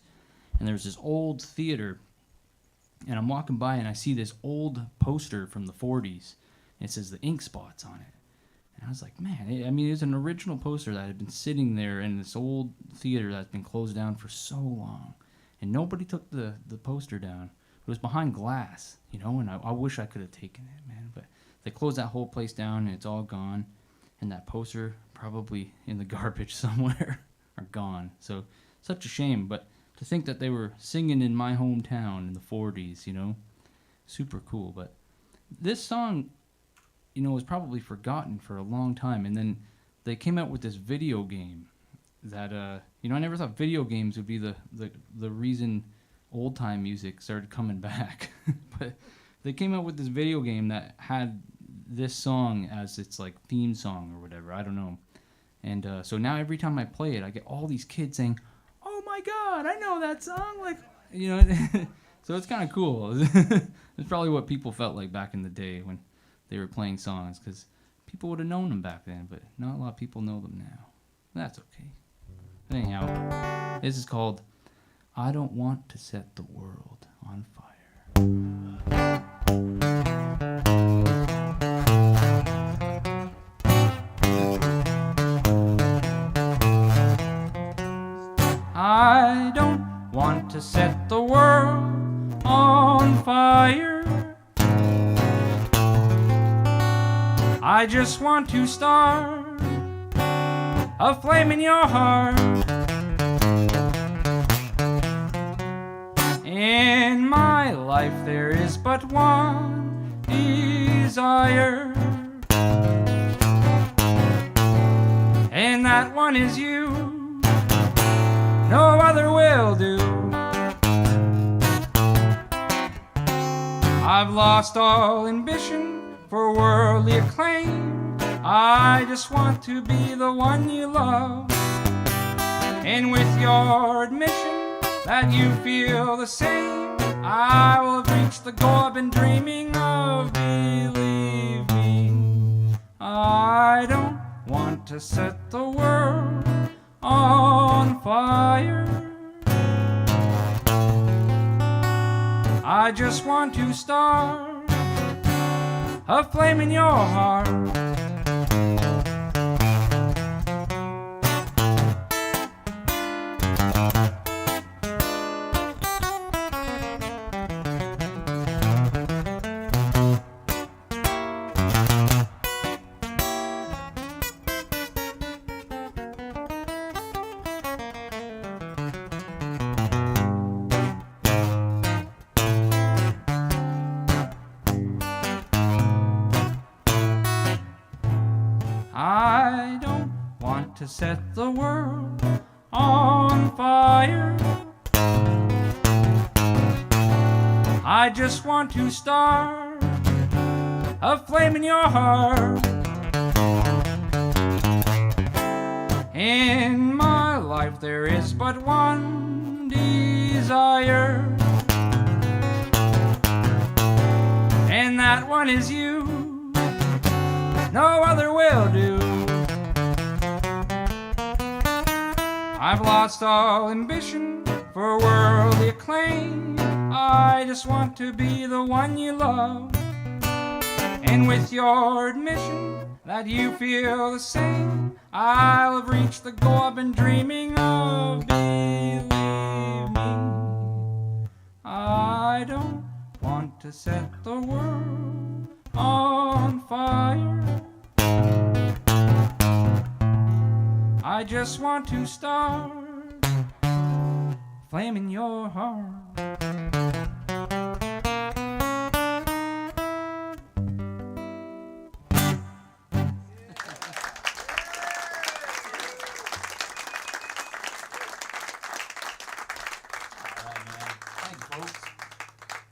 And there's this old theater. And I'm walking by and I see this old poster from the 40s. And it says the Ink Spots on it. And I was like, man, I mean, it's an original poster that had been sitting there in this old theater that's been closed down for so long. And nobody took the poster down. It was behind glass, you know, and I wish I could have taken it, man. But they closed that whole place down, and it's all gone. And that poster, probably in the garbage somewhere, are gone. So, such a shame. But to think that they were singing in my hometown in the 40s, you know, super cool. But this song, you know, was probably forgotten for a long time. And then they came out with this video game that, you know, I never thought video games would be the reason old-time music started coming back. But they came out with this video game that had this song as its, like, theme song or whatever. I don't know. And so now every time I play it, I get all these kids saying, oh, my God, I know that song. Like, you know, so it's kind of cool. It's probably what people felt like back in the day when they were playing songs, because people would have known them back then, but not a lot of people know them now. That's okay. Anyhow, this is called I Don't Want to Set the World on Fire. I don't want to set the world on fire. I just want to start a flame in your heart. In my life there is but one desire, and that one is you. No other will do. I've lost all ambition for worldly acclaim. I just want to be the one you love, and with your admission that you feel the same, I will have reached the goal I've been dreaming of. Believe me, I don't want to set the world on fire. I just want to start a flame in your heart. want to set the world on fire. I just want to start a flame in your heart. In my life there is but one desire, and that one is you. No other will do. I've lost all ambition for worldly acclaim. I just want to be the one you love. And with your admission that you feel the same, I'll have reached the goal I've been dreaming of. Believe me, I don't want to set the world on fire. I just want to start flame in your heart.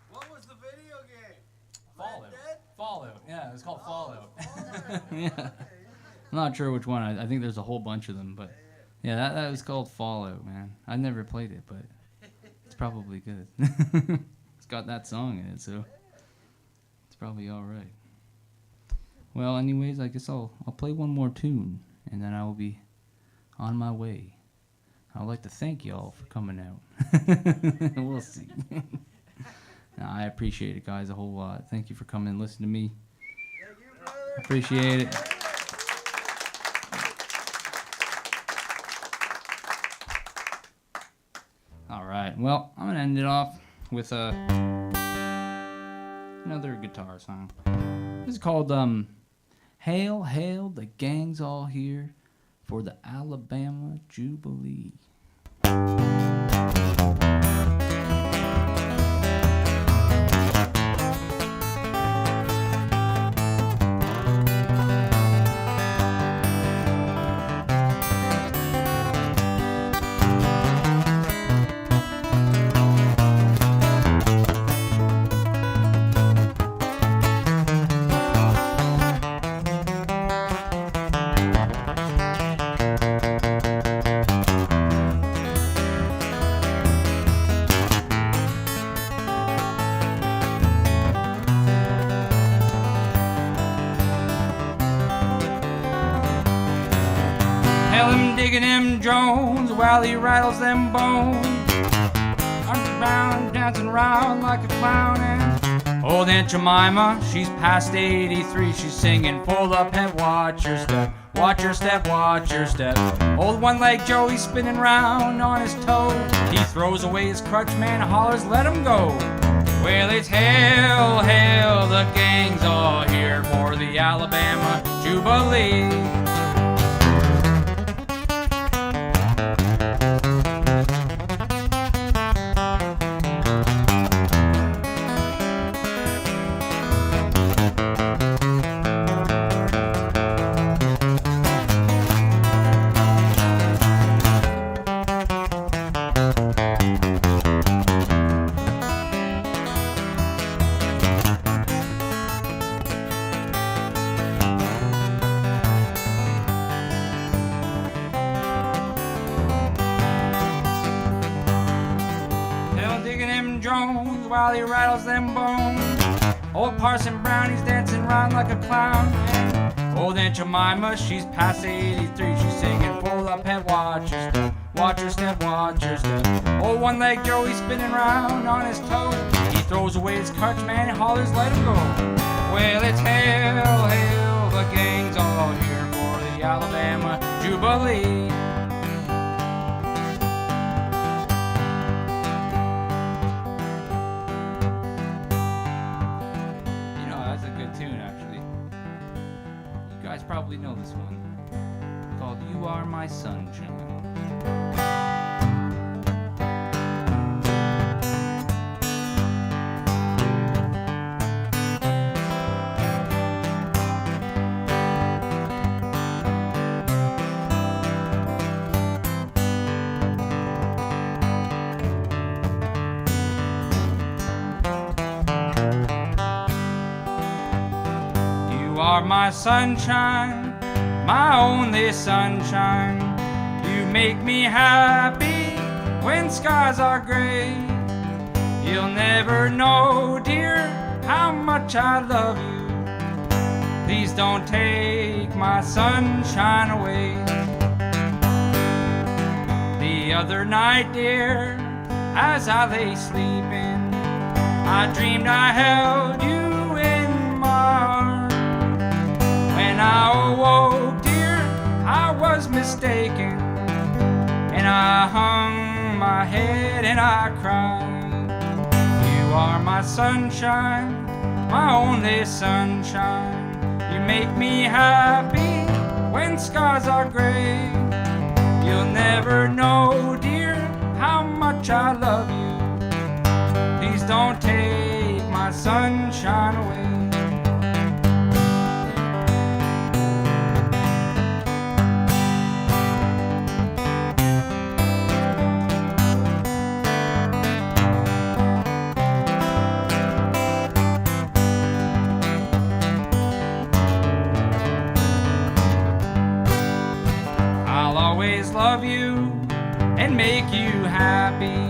What was the video game? Fallout. Red Dead? Fallout. Yeah, it's called Fallout. Yeah. I'm not sure which one. I think there's a whole bunch of them, but yeah, that was called Fallout, man. I never played it, but it's probably good. It's got that song in it, so it's probably all right. Well, anyways, I guess I'll play one more tune, and then I will be on my way. I'd like to thank y'all for coming out. We'll see. No, I appreciate it, guys, a whole lot. Thank you for coming and listening to me. Thank you, brother. Appreciate it. All right. Well, I'm gonna end it off with another guitar song. This is called "Hail, Hail, the Gang's All Here for the Alabama Jubilee." Tell him digging him Jones while he rattles them bones. Underground dancing round like a clown. And old Aunt Jemima, she's past 83. She's singing full up head, watch your step, watch your step, watch your step. Old one-leg Joe, he's spinning round on his toe. He throws away his crutch, man, hollers, let him go. Well, it's hail, hail, the gang's all here for the Alabama Jubilee. Jones while he rattles them bones. Old Parson Brown, he's dancing round like a clown. And old Aunt Jemima, she's past 83. She's singing full up head, watch your step, watch your step, watch your step. Old one-leg Joe, he's spinning round on his toe. He throws away his crutch, man, and hollers, let him go. Well, it's hail, hail, the gang's all here for the Alabama Jubilee. Probably know this one, called "You Are My Sunshine." are my sunshine, my only sunshine. You make me happy when skies are gray. You'll never know, dear, how much I love you. Please don't take my sunshine away. The other night, dear, as I lay sleeping, I dreamed I held you in my arms. When I awoke, dear, I was mistaken, and I hung my head and I cried. You are my sunshine, my only sunshine. You make me happy when skies are gray. You'll never know, dear, how much I love you. Please don't take my sunshine away. I'll always love you and make you happy.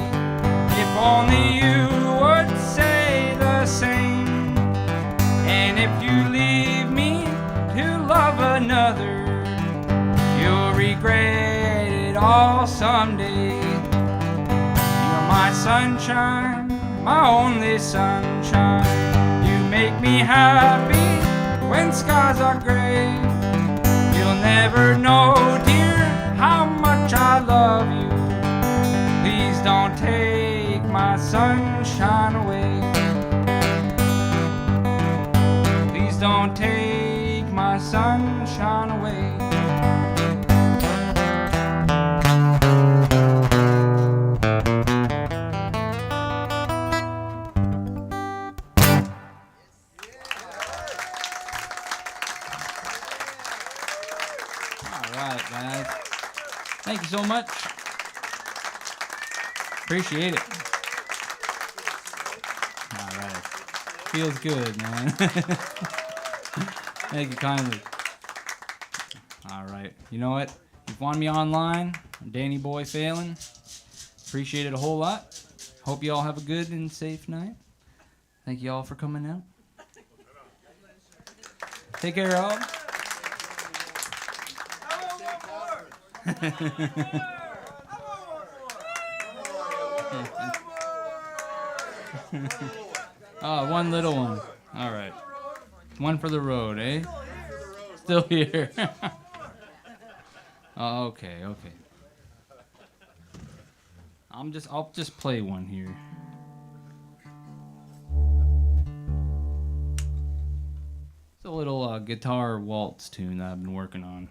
If only you would say the same. And if you leave me to love another, you'll regret it all someday. You're my sunshine, my only sunshine. You make me happy when skies are gray. You'll never know, dear, how much I love you. Please don't take my sunshine away. Please don't take my sunshine away. All right, guys. Thank you so much. Appreciate it. All right. Feels good, man. Thank you kindly. All right. You know what? If you want me online, I'm Danny Boy Phalen. Appreciate it a whole lot. Hope you all have a good and safe night. Thank you all for coming out. Take care, all. Oh, one little one. All right. One for the road, eh? Still here. Oh, okay. I'll just play one here. It's a little guitar waltz tune that I've been working on.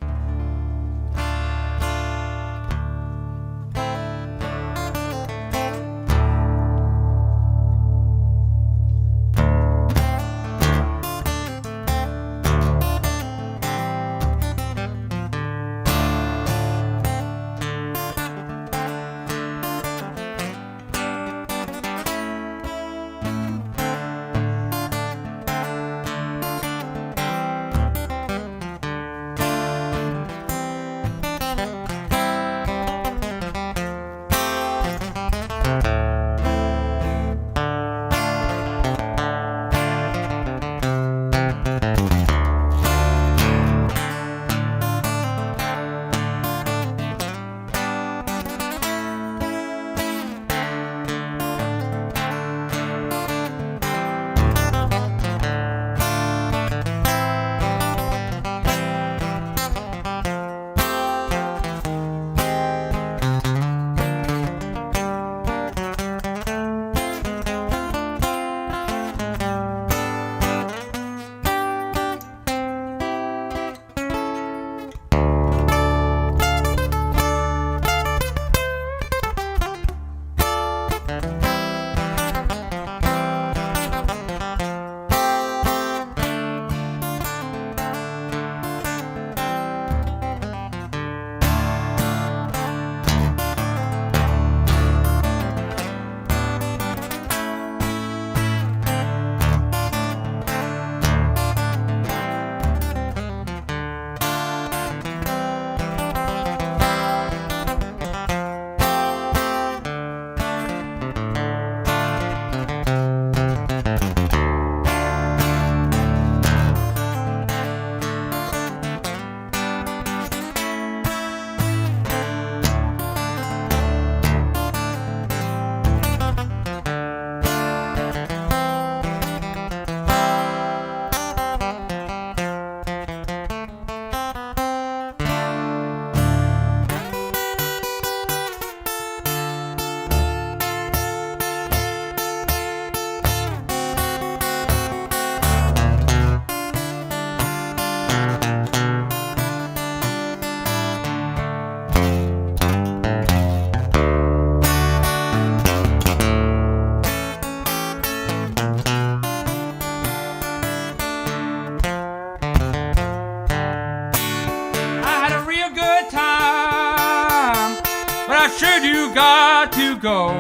I sure do got to go.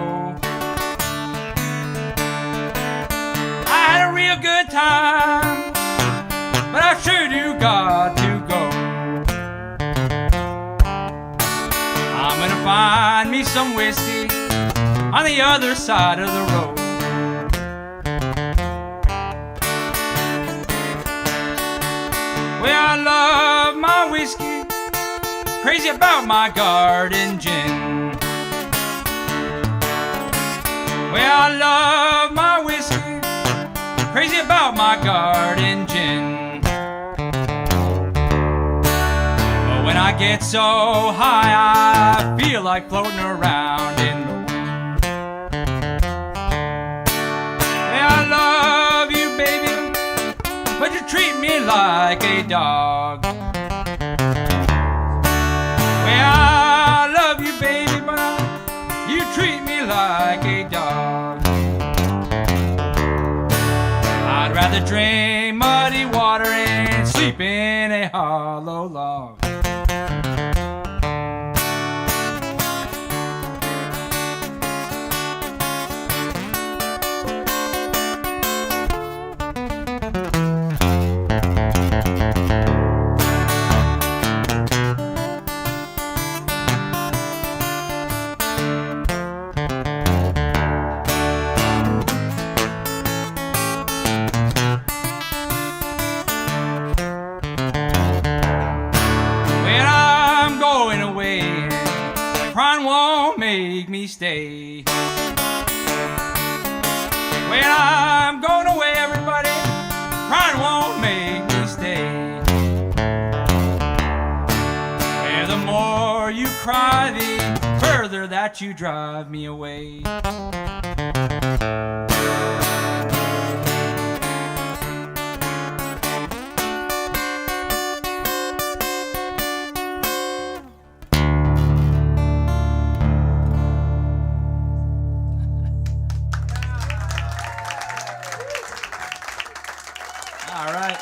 I had a real good time, but I sure do got to go. I'm gonna find me some whiskey on the other side of the road. Well, I love my whiskey, crazy about my garden gin. Well, I love my whiskey, crazy about my garden gin. But when I get so high, I feel like floating around in the wind. Well, I love you, baby, but you treat me like a dog. Well, I love you, baby, but you treat me like a dog. I'd rather drink muddy water and sleep in a hollow log. Make me stay. When I'm going away, everybody, crying won't make me stay. And the more you cry, the further that you drive me away. All right.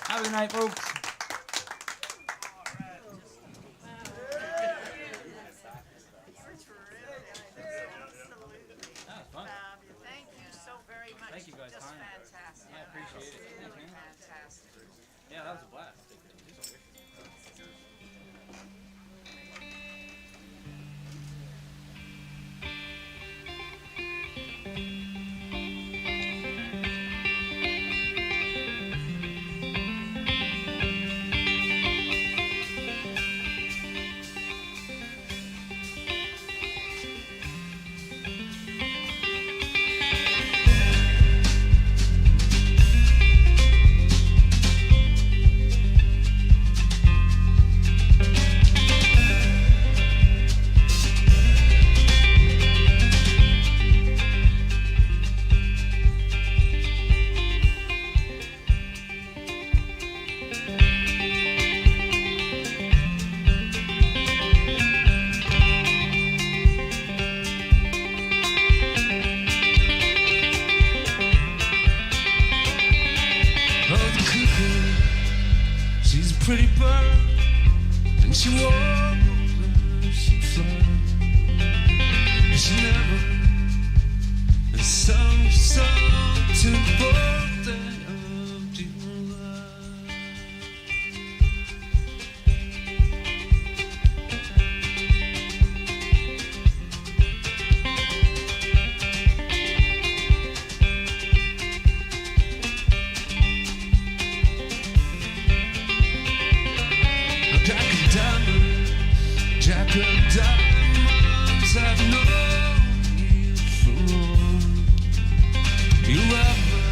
Have a good night, folks. Thank you so very much. Thank you guys. Just Kindly. fantastic. I appreciate it. Thanks, man. Fantastic. Yeah, that was a blast. Pretty bird, and she walked over, she flew. She never sung to the birthday of July. Jack of diamonds, I've known you for long. You ever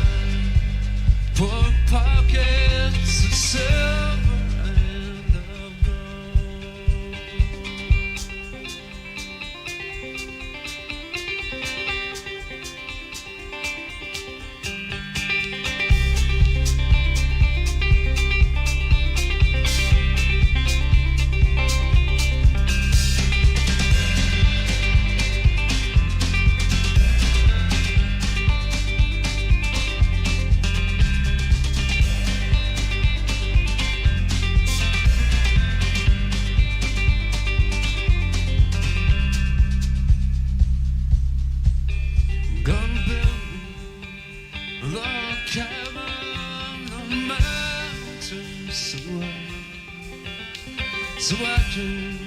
So I can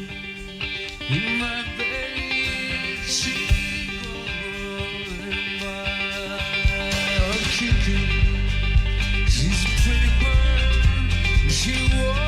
in my bed, she rolling by. Oh, Kiki, she's a pretty bird. She was.